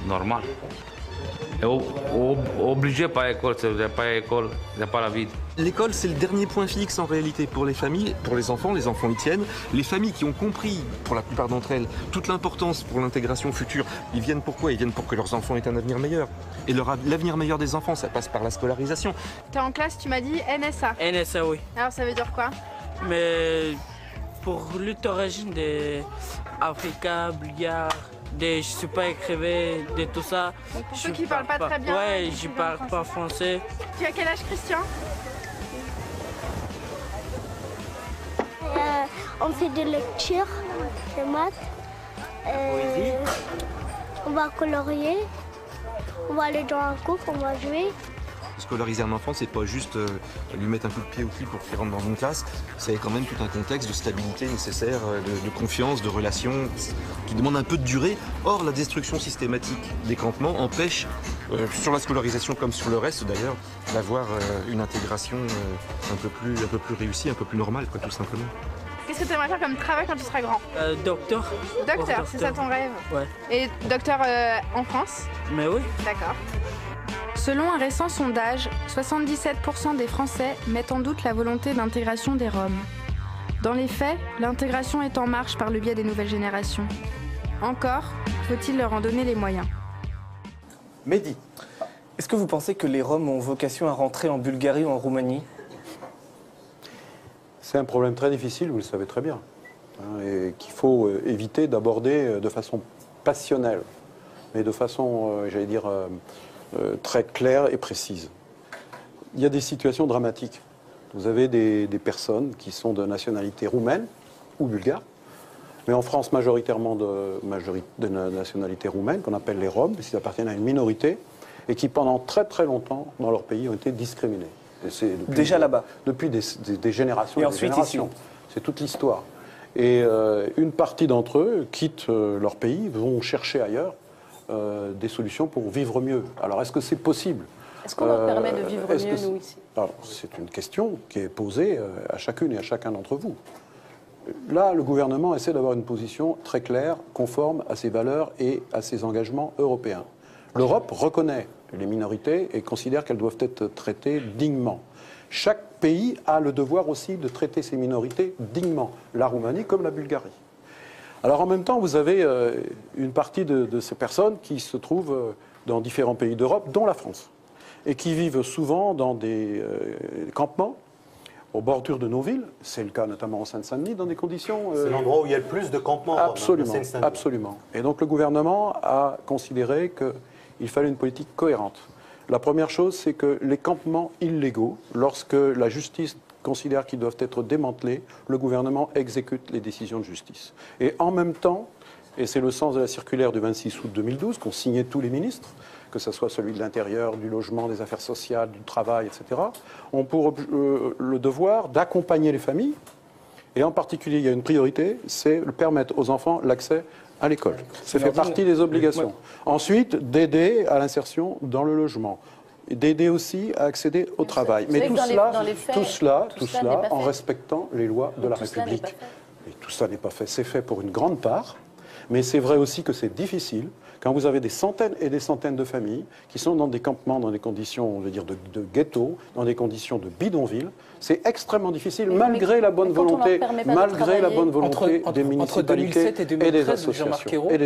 Normal. Et obligé pas école, c'est pas école, c'est pas la vie. L'école, c'est le dernier point fixe en réalité pour les familles, pour les enfants y tiennent. Les familles qui ont compris, pour la plupart d'entre elles, toute l'importance pour l'intégration future, ils viennent pourquoi? Ils viennent pour que leurs enfants aient un avenir meilleur. Et l'avenir meilleur des enfants, ça passe par la scolarisation. T'es en classe, tu m'as dit NSA. NSA, oui. Alors ça veut dire quoi? Mais pour lutte origine des Africains, Bulgares, je suis pas écrivain, de tout ça. Donc pour ceux qui parlent pas très bien. Ouais, je parle pas français. Tu as quel âge, Christian? On fait des lectures, des maths. On va colorier. On va aller dans un cours, on va jouer. Scolariser un enfant, c'est pas juste lui mettre un coup de pied au cul pour qu'il rentre dans une classe. C'est quand même tout un contexte de stabilité nécessaire, de confiance, de relations, qui demande un peu de durée. Or, la destruction systématique des campements empêche, sur la scolarisation comme sur le reste d'ailleurs, d'avoir une intégration un peu plus réussie, un peu plus normale, quoi, tout simplement. Qu'est-ce que tu aimerais faire comme travail quand tu seras grand? Docteur. Docteur, c'est ça ton rêve? Ouais. Et docteur en France? Mais oui. D'accord. Selon un récent sondage, 77% des Français mettent en doute la volonté d'intégration des Roms. Dans les faits, l'intégration est en marche par le biais des nouvelles générations. Encore, faut-il leur en donner les moyens? Mehdi. Est-ce que vous pensez que les Roms ont vocation à rentrer en Bulgarie ou en Roumanie? C'est un problème très difficile, vous le savez très bien, et qu'il faut éviter d'aborder de façon passionnelle, mais de façon, j'allais dire, très claire et précise. Il y a des situations dramatiques. Vous avez des personnes qui sont de nationalité roumaine ou bulgare, mais en France majoritairement de nationalité roumaine, qu'on appelle les Roms, puisqu'ils appartiennent à une minorité, et qui pendant très très longtemps dans leur pays ont été discriminés. Déjà là-bas. Depuis des générations et des ensuite générations. C'est toute l'histoire. Et une partie d'entre eux quittent leur pays, vont chercher ailleurs des solutions pour vivre mieux. Alors est-ce que c'est possible? Est-ce qu'on leur permet de vivre mieux, nous, ici? C'est une question qui est posée à chacune et à chacun d'entre vous. Là, le gouvernement essaie d'avoir une position très claire, conforme à ses valeurs et à ses engagements européens. L'Europe reconnaît les minorités et considère qu'elles doivent être traitées dignement. Chaque pays a le devoir aussi de traiter ces minorités dignement, la Roumanie comme la Bulgarie. Alors en même temps, vous avez une partie de ces personnes qui se trouvent dans différents pays d'Europe, dont la France, et qui vivent souvent dans des campements aux bordures de nos villes. C'est le cas notamment en Seine-Saint-Denis, dans des conditions... C'est l'endroit où il y a le plus de campements. Absolument, absolument. Et donc le gouvernement a considéré qu'il fallait une politique cohérente. La première chose, c'est que les campements illégaux, lorsque la justice considère qu'ils doivent être démantelés, le gouvernement exécute les décisions de justice. Et en même temps, et c'est le sens de la circulaire du 26 août 2012 qu'ont signé tous les ministres, que ce soit celui de l'Intérieur, du Logement, des Affaires sociales, du Travail, etc., ont pour le devoir d'accompagner les familles. Et en particulier, il y a une priorité, c'est de permettre aux enfants l'accès à l'école. Ça fait partie des obligations. Tout d'aider à l'insertion dans le logement, d'aider aussi à accéder au travail. Mais tout cela en respectant les lois de la République. Et tout ça n'est pas fait. C'est fait pour une grande part, mais c'est vrai aussi que c'est difficile quand vous avez des centaines et des centaines de familles qui sont dans des campements, dans des conditions, on veut dire, de ghetto, dans des conditions de bidonville. C'est extrêmement difficile, malgré la bonne volonté, des municipalités et des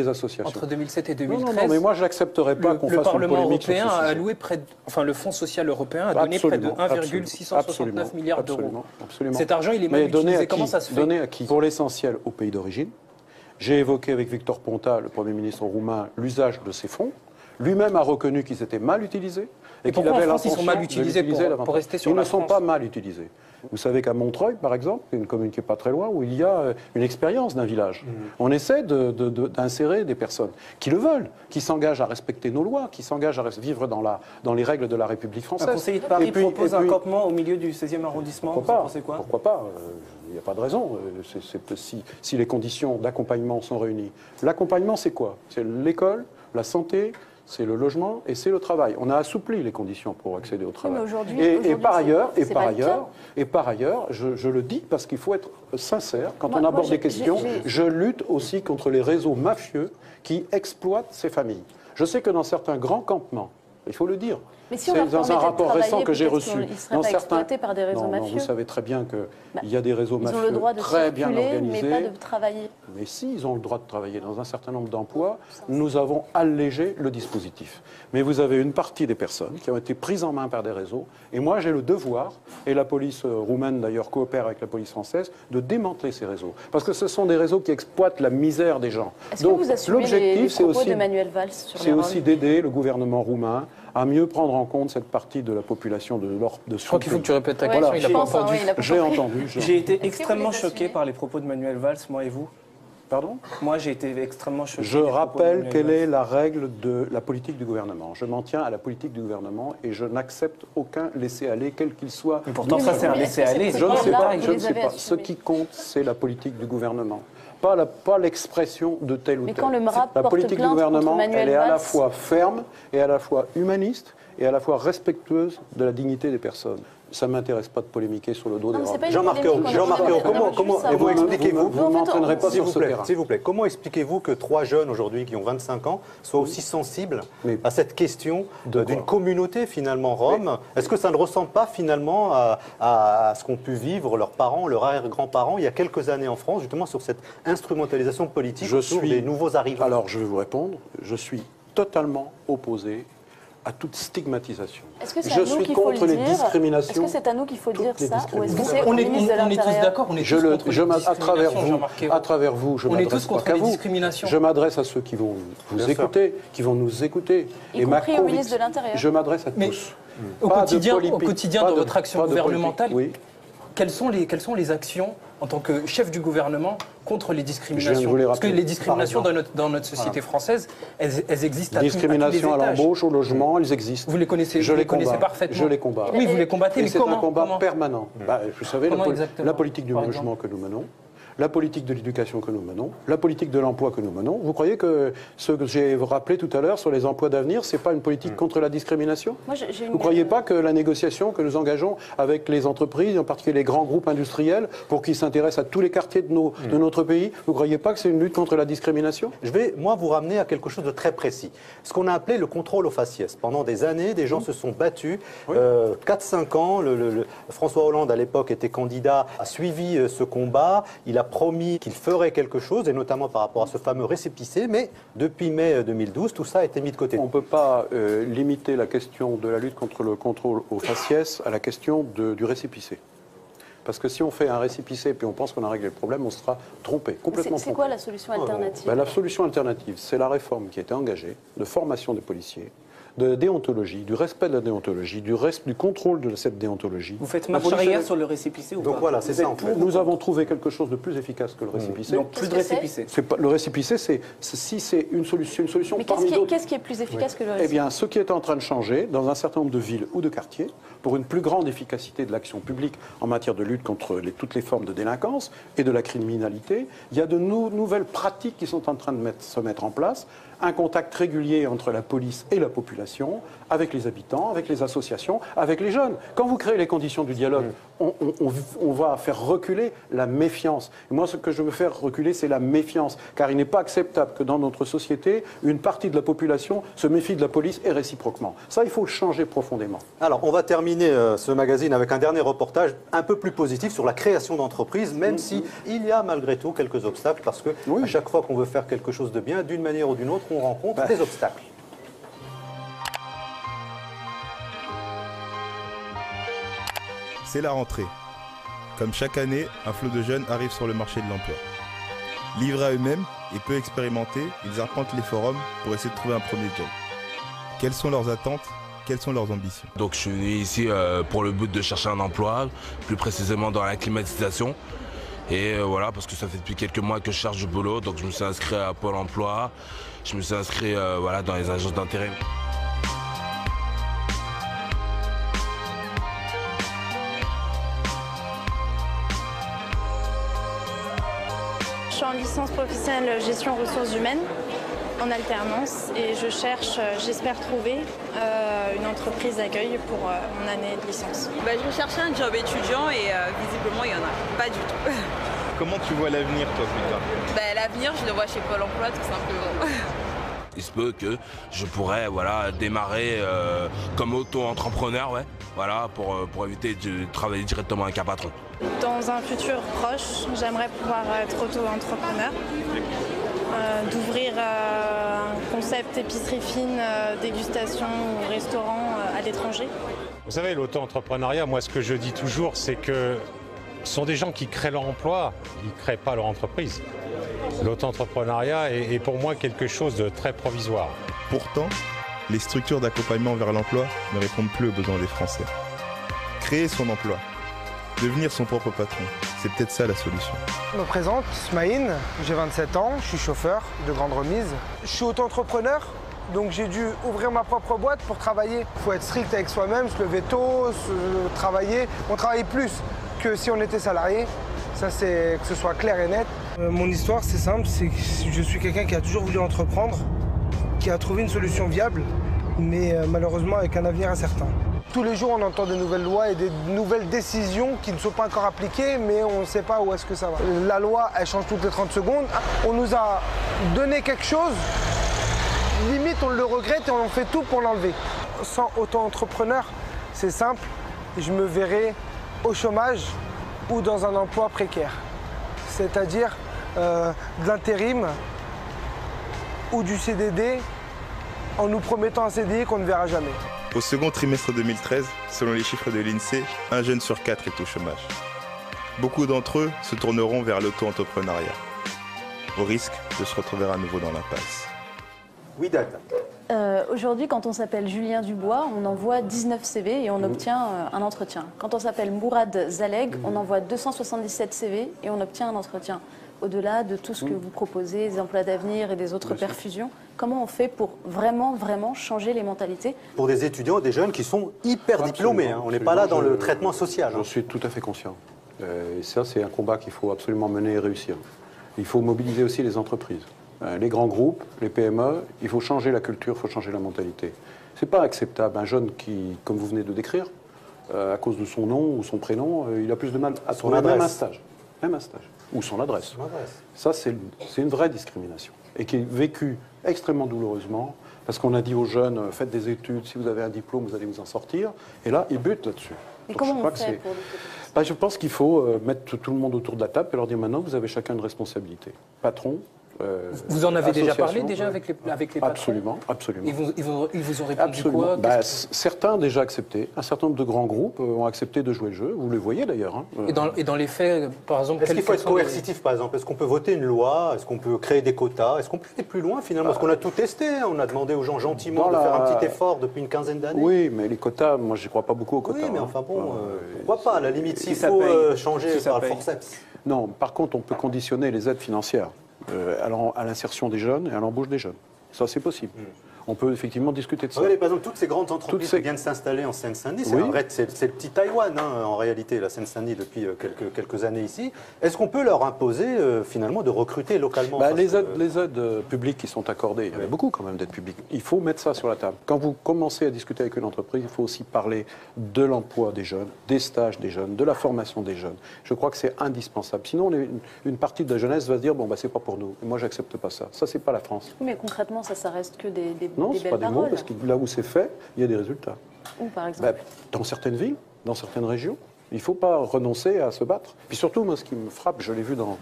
associations. Entre 2007 et 2013, non, mais moi je n'accepterai pas qu'on fasse une polémique sur ce sujet. Le Parlement européen a alloué le Fonds social européen a donné près de 1,669 milliards d'euros. Cet argent, il est mal utilisé. Comment ça se fait? Donné à qui? Pour l'essentiel au pays d'origine. J'ai évoqué avec Victor Ponta, le Premier ministre roumain, l'usage de ces fonds. Lui-même a reconnu qu'ils étaient mal utilisés et qu'il avait l'intention de mal utiliser pour rester sur la France. Ils ne sont pas mal utilisés. Vous savez qu'à Montreuil, par exemple, une commune qui n'est pas très loin, où il y a une expérience d'un village, on essaie d'insérer des personnes qui le veulent, qui s'engagent à respecter nos lois, qui s'engagent à vivre dans les règles de la République française. Un conseiller de Paris propose un campement au milieu du 16e arrondissement. Pourquoi pas? Il n'y a pas de raison, si les conditions d'accompagnement sont réunies. L'accompagnement, c'est quoi? C'est l'école, la santé, c'est le logement et c'est le travail. On a assoupli les conditions pour accéder au travail. Et par ailleurs, je le dis parce qu'il faut être sincère, quand on aborde des questions, je lutte aussi contre les réseaux mafieux qui exploitent ces familles. Je sais que dans certains grands campements, il faut le dire. Mais si c'est dans un rapport récent que j'ai reçu. Ils seraient pas exploités par des réseaux mafieux. Vous savez très bien qu'il y a des réseaux mafieux très bien organisés. Mais pas de travailler. Mais si, ils ont le droit de travailler dans un certain nombre d'emplois, nous avons allégé le dispositif. Mais vous avez une partie des personnes qui ont été prises en main par des réseaux. Et moi, j'ai le devoir, et la police roumaine d'ailleurs coopère avec la police française, de démanteler ces réseaux. Parce que ce sont des réseaux qui exploitent la misère des gens. Est-ce que vous assumez les propos d'Emmanuel Valls sur les Roms ? C'est aussi d'aider le gouvernement roumain à mieux prendre en compte cette partie de la population de Je crois qu'il faut que tu répètes ta question, il n'a pas entendu. J'ai entendu. J'ai été extrêmement choqué par les propos d'Emmanuel Valls, moi et vous. Pardon? Moi, j'ai été extrêmement choqué. Je rappelle quelle est la règle de la politique du gouvernement. Je m'en tiens à la politique du gouvernement et je n'accepte aucun laisser-aller, quel qu'il soit. Mais pourtant, ça, c'est un laisser-aller. Je ne sais pas, je ne sais pas. Ce qui compte, c'est la politique du gouvernement. Pas l'expression de tel ou tel. Quand le MRAP la politique du gouvernement, elle est à la Valls, fois ferme et à la fois humaniste et à la fois respectueuse de la dignité des personnes. Ça ne m'intéresse pas de polémiquer sur le dos des Roms. Jean-Marc Ayrault, comment expliquez-vous, vous ne m'entraînerez pas sur ce terrain. S'il vous plaît, comment expliquez-vous que 3 jeunes aujourd'hui qui ont 25 ans soient aussi sensibles à cette question d'une communauté finalement rome? Est-ce que ça ne ressemble pas finalement à ce qu'ont pu vivre leurs parents, leurs arrière-grands-parents il y a quelques années en France, justement sur cette instrumentalisation politique autour des nouveaux arrivants? Alors je vais vous répondre, je suis totalement opposé à toute stigmatisation. Je suis contre les discriminations. Est-ce que c'est à nous qu'il faut dire ça ou est-ce que c'est au ministre de l'Intérieur? On est tous d'accord, on est tous contre les discriminations. À travers vous, je m'adresse pas qu'à vous. Je m'adresse à ceux qui vont vous écouter, qui vont nous écouter. Y compris au ministre de l'Intérieur. Je m'adresse à tous. Au quotidien de votre action gouvernementale, quelles sont les actions en tant que chef du gouvernement contre les discriminations? Parce que les discriminations dans notre société française, elles existent à tous les étages. Discrimination à l'embauche, au logement, elles existent. Vous les connaissez, parfaitement. Je les combats. Oui, vous les combattez, mais c'est un combat permanent. Vous savez, la politique du logement que nous menons, la politique de l'éducation que nous menons, la politique de l'emploi que nous menons. Vous croyez que ce que j'ai rappelé tout à l'heure sur les emplois d'avenir, ce n'est pas une politique contre la discrimination? Vous ne croyez pas que la négociation que nous engageons avec les entreprises, en particulier les grands groupes industriels, pour qu'ils s'intéressent à tous les quartiers de notre pays, vous ne croyez pas que c'est une lutte contre la discrimination? Je vais, moi, vous ramener à quelque chose de très précis. Ce qu'on a appelé le contrôle aux faciès. Pendant des années, des gens se sont battus. 4-5 ans, François Hollande, à l'époque, était candidat, a suivi ce combat. Il a promis qu'il ferait quelque chose, et notamment par rapport à ce fameux récépissé, mais depuis mai 2012, tout ça a été mis de côté. On ne peut pas limiter la question de la lutte contre le contrôle aux faciès à la question du récépissé. Parce que si on fait un récépissé et puis on pense qu'on a réglé le problème, on sera trompé, complètement trompé. C'est quoi la solution alternative? La solution alternative, c'est la réforme qui a été engagée de formation des policiers, de déontologie, du respect de la déontologie, du contrôle de cette déontologie. Vous faites marche arrière sur le récépissé ou pas? Donc voilà, c'est ça. Nous avons trouvé quelque chose de plus efficace que le récépissé. Donc plus de récépissé. Le récépissé, c'est une solution parmi d'autres. Qu'est-ce qui est plus efficace que le récépissé? Eh bien, ce qui est en train de changer dans un certain nombre de villes ou de quartiers, pour une plus grande efficacité de l'action publique en matière de lutte contre toutes les formes de délinquance et de la criminalité, il y a de nouvelles pratiques qui sont en train de se mettre en place. Un contact régulier entre la police et la population, avec les habitants, avec les associations, avec les jeunes. Quand vous créez les conditions du dialogue, on va faire reculer la méfiance. Et moi, ce que je veux faire reculer, c'est la méfiance. Car il n'est pas acceptable que dans notre société, une partie de la population se méfie de la police et réciproquement. Ça, il faut le changer profondément. Alors, on va terminer ce magazine avec un dernier reportage un peu plus positif sur la création d'entreprises, même si il y a malgré tout quelques obstacles, parce que à chaque fois qu'on veut faire quelque chose de bien, d'une manière ou d'une autre, on rencontre des obstacles. C'est la rentrée. Comme chaque année, un flot de jeunes arrive sur le marché de l'emploi. Livrés à eux-mêmes et peu expérimentés, ils arpentent les forums pour essayer de trouver un premier job. Quelles sont leurs attentes? Quelles sont leurs ambitions? Donc je suis venu ici pour le but de chercher un emploi, plus précisément dans la climatisation. Et voilà, parce que ça fait depuis quelques mois que je cherche du boulot, donc je me suis inscrit à Pôle emploi, je me suis inscrit voilà, dans les agences d'intérim. Je suis en licence professionnelle gestion ressources humaines, en alternance, et je cherche, j'espère trouver une entreprise d'accueil pour mon année de licence. Je cherchais un job étudiant et visiblement il n'y en a pas du tout. Comment tu vois l'avenir, toi, plus tard? L'avenir, je le vois chez Pôle emploi, tout simplement. Il se peut que je pourrais démarrer comme auto-entrepreneur, voilà, pour éviter de travailler directement avec un patron. Dans un futur proche, j'aimerais pouvoir être auto-entrepreneur, d'ouvrir un concept épicerie fine, dégustation ou restaurant à l'étranger. Vous savez, l'auto-entrepreneuriat, moi ce que je dis toujours, c'est que ce sont des gens qui créent leur emploi, ils ne créent pas leur entreprise. L'auto-entrepreneuriat est pour moi quelque chose de très provisoire. Pourtant, les structures d'accompagnement vers l'emploi ne répondent plus aux besoins des Français. Créer son emploi, devenir son propre patron, c'est peut-être ça la solution. Je me présente, Smaïn, j'ai 27 ans, je suis chauffeur de grande remise. Je suis auto-entrepreneur, donc j'ai dû ouvrir ma propre boîte pour travailler. Il faut être strict avec soi-même, se lever tôt, travailler. On travaille plus que si on était salarié, ça c'est que ce soit clair et net. Mon histoire c'est simple, c'est que je suis quelqu'un qui a toujours voulu entreprendre, qui a trouvé une solution viable, mais malheureusement avec un avenir incertain. Tous les jours, on entend de nouvelles lois et des nouvelles décisions qui ne sont pas encore appliquées, mais on ne sait pas où est-ce que ça va. La loi, elle change toutes les 30 secondes. On nous a donné quelque chose, limite on le regrette et on fait tout pour l'enlever. Sans auto-entrepreneur, c'est simple, je me verrai au chômage ou dans un emploi précaire. C'est-à-dire de l'intérim ou du CDD en nous promettant un CDI qu'on ne verra jamais. Au second trimestre 2013, selon les chiffres de l'INSEE, 1 jeune sur 4 est au chômage. Beaucoup d'entre eux se tourneront vers l'auto-entrepreneuriat, au risque de se retrouver à nouveau dans l'impasse. Oui, Data. Aujourd'hui, quand on s'appelle Julien Dubois, on envoie 19 CV et on obtient un entretien. Quand on s'appelle Mourad Zaleg, on envoie 277 CV et on obtient un entretien. Au-delà de tout ce que vous proposez, des emplois d'avenir et des autres perfusions, comment on fait pour vraiment changer les mentalités? Pour des étudiants, des jeunes qui sont hyper diplômés, hein. On n'est pas là dans le traitement social. J'en suis tout à fait conscient. Et ça, c'est un combat qu'il faut absolument mener et réussir. Il faut mobiliser aussi les entreprises, les grands groupes, les PME. Il faut changer la culture, il faut changer la mentalité. Ce n'est pas acceptable. Un jeune qui, comme vous venez de décrire, à cause de son nom ou son prénom, il a plus de mal à trouver même un stage. Même un stage. Ou son adresse. Ça, c'est une vraie discrimination. Et qui est vécue extrêmement douloureusement, parce qu'on a dit aux jeunes, faites des études, si vous avez un diplôme, vous allez vous en sortir. Et là, ils butent là-dessus. Et comment on fait pour je pense qu'il faut mettre tout le monde autour de la table et leur dire maintenant, vous avez chacun une responsabilité. Patron. Vous en avez déjà parlé avec les patrons? Absolument, absolument. Ils vous ont répondu quoi? Certains ont déjà accepté. Un certain nombre de grands groupes ont accepté de jouer le jeu. Vous les voyez d'ailleurs. Hein. Et dans les faits, par exemple... Est-ce qu'il faut être coercitif, par exemple? Est-ce qu'on peut voter une loi? Est-ce qu'on peut créer des quotas? Est-ce qu'on peut aller plus loin, finalement? Parce qu'on a tout testé. Hein. On a demandé aux gens gentiment de faire un petit effort depuis une quinzaine d'années. Oui, mais les quotas, moi, je ne crois pas beaucoup aux quotas. Oui, mais enfin bon, pourquoi pas? À la limite, s'il faut changer par le forceps. Non, par contre, on peut conditionner les aides financières à l'insertion des jeunes et à l'embauche des jeunes. Ça, c'est possible. On peut effectivement discuter de ça. Regardez, par exemple, toutes ces grandes entreprises qui viennent s'installer en Seine-Saint-Denis, c'est le petit Taïwan, hein, en réalité, la Seine-Saint-Denis, depuis quelques années ici. Est-ce qu'on peut leur imposer, finalement, de recruter localement? Les aides publiques qui sont accordées, il y en a beaucoup quand même d'aides publiques. Il faut mettre ça sur la table. Quand vous commencez à discuter avec une entreprise, il faut aussi parler de l'emploi des jeunes, des stages des jeunes, de la formation des jeunes. Je crois que c'est indispensable. Sinon, une partie de la jeunesse va se dire, bon, bah, c'est pas pour nous. Et moi, j'accepte pas ça. Ça, c'est pas la France. Mais concrètement, ça reste que des non, des ce n'est pas des mots, parce que là où c'est fait, il y a des résultats. Où, par exemple? Dans certaines villes, dans certaines régions. Il ne faut pas renoncer à se battre. Puis surtout, moi, ce qui me frappe, je l'ai vu dans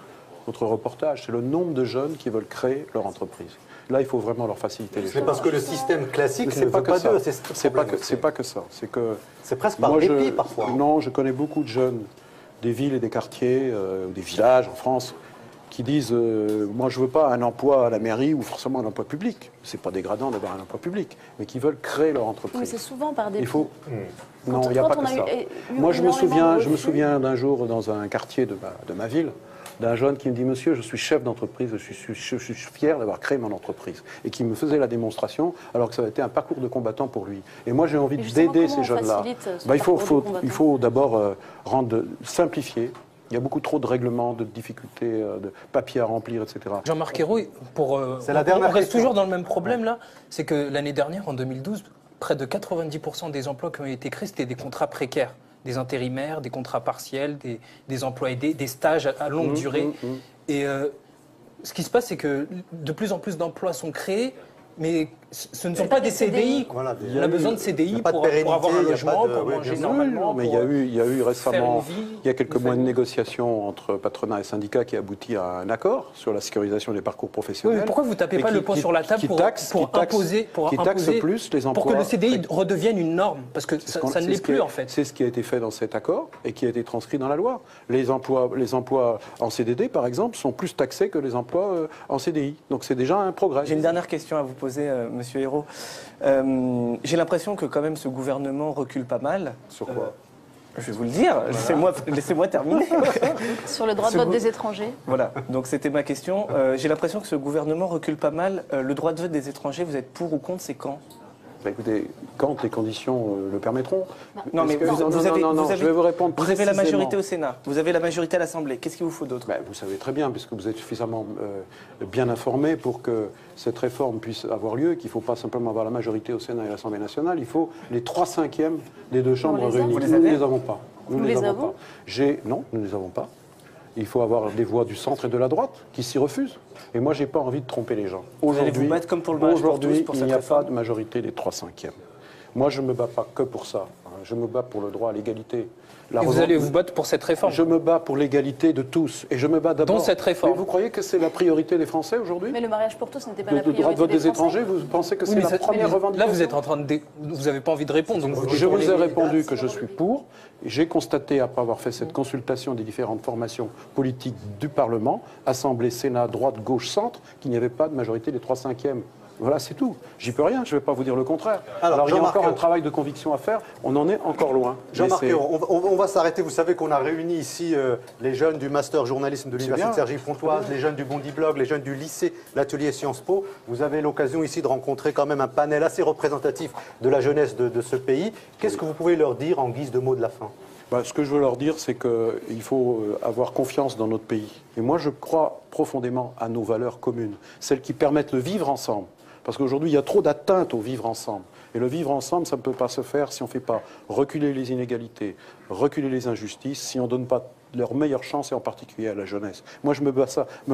notre reportage, c'est le nombre de jeunes qui veulent créer leur entreprise. Là, il faut vraiment leur faciliter les choses. C'est parce que le système classique ne veut pas d'eux. C'est pas que ça. C'est presque par dépit, parfois. Non, je connais beaucoup de jeunes des villes et des quartiers, des villages en France, qui disent moi je veux pas un emploi à la mairie ou forcément un emploi public. C'est pas dégradant d'avoir un emploi public, mais qui veulent créer leur entreprise. Mais c'est souvent par des. Il faut. Non, il n'y a pas que ça. Moi je me souviens d'un jour dans un quartier de ma ville, d'un jeune qui me dit monsieur, je suis chef d'entreprise, je suis fier d'avoir créé mon entreprise, et qui me faisait la démonstration alors que ça avait été un parcours de combattant pour lui. Et moi j'ai envie d'aider ces jeunes-là. Il faut d'abord simplifier. Il y a beaucoup trop de règlements, de difficultés, de papiers à remplir, etc. Jean-Marc Ayrault, on reste toujours dans le même problème là, c'est que l'année dernière, en 2012, près de 90% des emplois qui ont été créés, c'était des contrats précaires, des intérimaires, des contrats partiels, des emplois aidés, des stages à longue durée. Et ce qui se passe, c'est que de plus en plus d'emplois sont créés, mais ce ne sont pas des CDI. Voilà, on a besoin de CDI pour avoir un logement, pour manger normalement. Mais il y a eu récemment, il y a quelques mois de négociations entre patronat et syndicats qui a abouti à un accord sur la sécurisation des parcours professionnels. Oui, mais pourquoi vous ne tapez pas le poing sur la table pour imposer plus les emplois, pour que le CDI redevienne une norme? Parce que ça ne l'est plus en fait. C'est ce qui a été fait dans cet accord et qui a été transcrit dans la loi. Les emplois en CDD, par exemple, sont plus taxés que les emplois en CDI. Donc c'est déjà un progrès. J'ai une dernière question à vous poser, Monsieur Ayrault. J'ai l'impression que quand même ce gouvernement recule pas mal. Sur quoi? Je vais vous le dire, laissez-moi terminer. Sur le droit de vote des étrangers. Voilà, donc c'était ma question. J'ai l'impression que ce gouvernement recule pas mal. Le droit de vote des étrangers, vous êtes pour ou contre, c'est quand? Écoutez, quand les conditions le permettront. Non, mais je vais vous répondre vous avez la majorité au Sénat, vous avez la majorité à l'Assemblée. Qu'est-ce qu'il vous faut d'autre? Vous savez très bien, puisque vous êtes suffisamment bien informé pour que cette réforme puisse avoir lieu, qu'il ne faut pas simplement avoir la majorité au Sénat et à l'Assemblée nationale, il faut les 3/5 des deux chambres réunies. Nous ne les avons pas. Nous les avons pas. Non, nous ne les avons pas. Il faut avoir des voix du centre et de la droite qui s'y refusent. Et moi, je n'ai pas envie de tromper les gens. Vous allez vous battre comme pour le mariage pour tous pour cette il n'y a réforme. pas de majorité des 3/5. Moi, je ne me bats pas que pour ça. Je me bats pour le droit à l'égalité. Et vous allez vous battre pour cette réforme? Je me bats pour l'égalité de tous. Et je me bats d'abord... Dans cette réforme. Mais vous croyez que c'est la priorité des Français aujourd'hui? Mais le mariage pour tous n'était pas la Le priorité droit de vote des Français. étrangers, vous pensez que c'est la première revendication? Là, vous êtes en train de... Vous n'avez pas envie de répondre. Donc je vous ai répondu que je suis pour. J'ai constaté, après avoir fait cette consultation des différentes formations politiques du Parlement, Assemblée, Sénat, droite, gauche, centre, qu'il n'y avait pas de majorité des 3/5. Voilà, c'est tout. J'y peux rien, je ne vais pas vous dire le contraire. Alors il y a encore un travail de conviction à faire, on en est encore loin. Jean-Marc Ayrault, on va s'arrêter. Vous savez qu'on a réuni ici les jeunes du Master Journalisme de l'Université Cergy-Pontoise, les jeunes du Bondi Blog, les jeunes du lycée, l'atelier Sciences Po. Vous avez l'occasion ici de rencontrer quand même un panel assez représentatif de la jeunesse de ce pays. Qu'est-ce que vous pouvez leur dire en guise de mot de la fin? Ce que je veux leur dire, c'est qu'il faut avoir confiance dans notre pays. Et moi, je crois profondément à nos valeurs communes, celles qui permettent le vivre ensemble. Parce qu'aujourd'hui, il y a trop d'atteintes au vivre ensemble. Et le vivre ensemble, ça ne peut pas se faire si on ne fait pas reculer les inégalités, reculer les injustices, si on ne donne pas leurs meilleures chances, et en particulier à la jeunesse. Moi, je me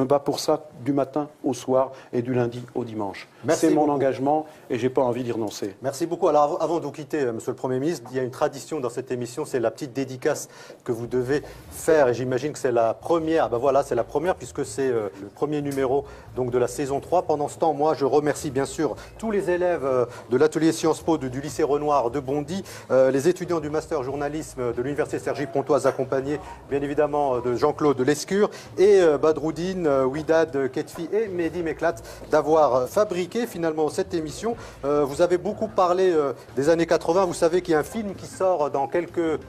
bats pour ça du matin au soir et du lundi au dimanche. C'est mon engagement et je n'ai pas envie d'y renoncer. Merci beaucoup. Alors, avant de vous quitter, Monsieur le Premier ministre, il y a une tradition dans cette émission, c'est la petite dédicace que vous devez faire. Et j'imagine que c'est la première. Voilà, c'est la première puisque c'est le premier numéro donc, de la saison 3. Pendant ce temps, moi, je remercie bien sûr tous les élèves de l'atelier Sciences Po du lycée Renoir de Bondy, les étudiants du Master Journalisme de l'Université Cergy-Pontoise accompagnés, bien évidemment, de Jean-Claude Lescure et Badroudine, Ouidad Ketfi et Mehdi Meklat d'avoir fabriqué finalement cette émission. Vous avez beaucoup parlé des années 80. Vous savez qu'il y a un film qui sort dans quelques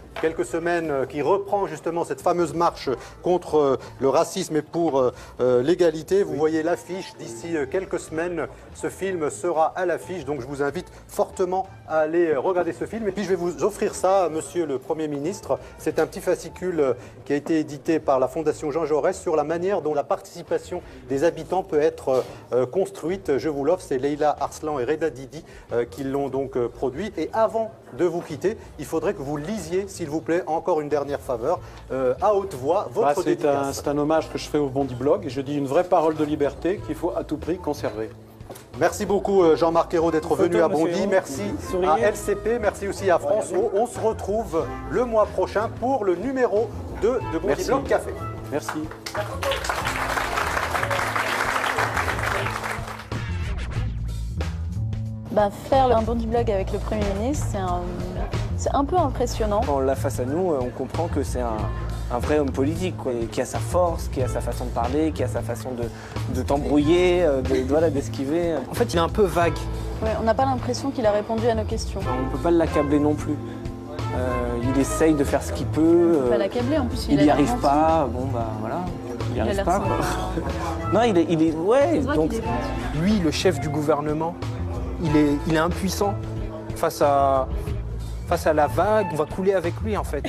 semaines qui reprend justement cette fameuse marche contre le racisme et pour l'égalité. Vous voyez l'affiche d'ici quelques semaines. Ce film sera à l'affiche. Donc je vous invite fortement à aller regarder ce film. Et puis je vais vous offrir ça, Monsieur le Premier ministre. C'est un petit fascicule qui a été édité par la Fondation Jean Jaurès sur la manière dont la participation des habitants peut être construite. Je vous l'offre, c'est Leïla Arslan et Reda Didi qui l'ont donc produit. Et avant de vous quitter, il faudrait que vous lisiez, s'il vous plaît, encore une dernière faveur, à haute voix, votre dédicace. C'est un hommage que je fais au Bondi Blog et je dis une vraie parole de liberté qu'il faut à tout prix conserver. Merci beaucoup Jean-Marc Ayrault d'être venu à Bondy. Merci à LCP, merci aussi à France O. On se retrouve le mois prochain pour le numéro 2 de Bondy Blog Café. Merci. Faire un Bondi Blog avec le Premier ministre, c'est un peu impressionnant. Quand on l'a face à nous, on comprend que c'est un vrai homme politique, quoi, qui a sa force, qui a sa façon de parler, qui a sa façon de t'embrouiller, d'esquiver. En fait, il est un peu vague. Ouais, on n'a pas l'impression qu'il a répondu à nos questions. On ne peut pas l'accabler non plus. Il essaye de faire ce qu'il peut. On peut pas l'accabler, en plus il n'y arrive pas. Bon, voilà. Il n'y arrive pas, quoi. Non, il est ouais. Donc, lui, le chef du gouvernement, il est impuissant face à la vague. On va couler avec lui, en fait.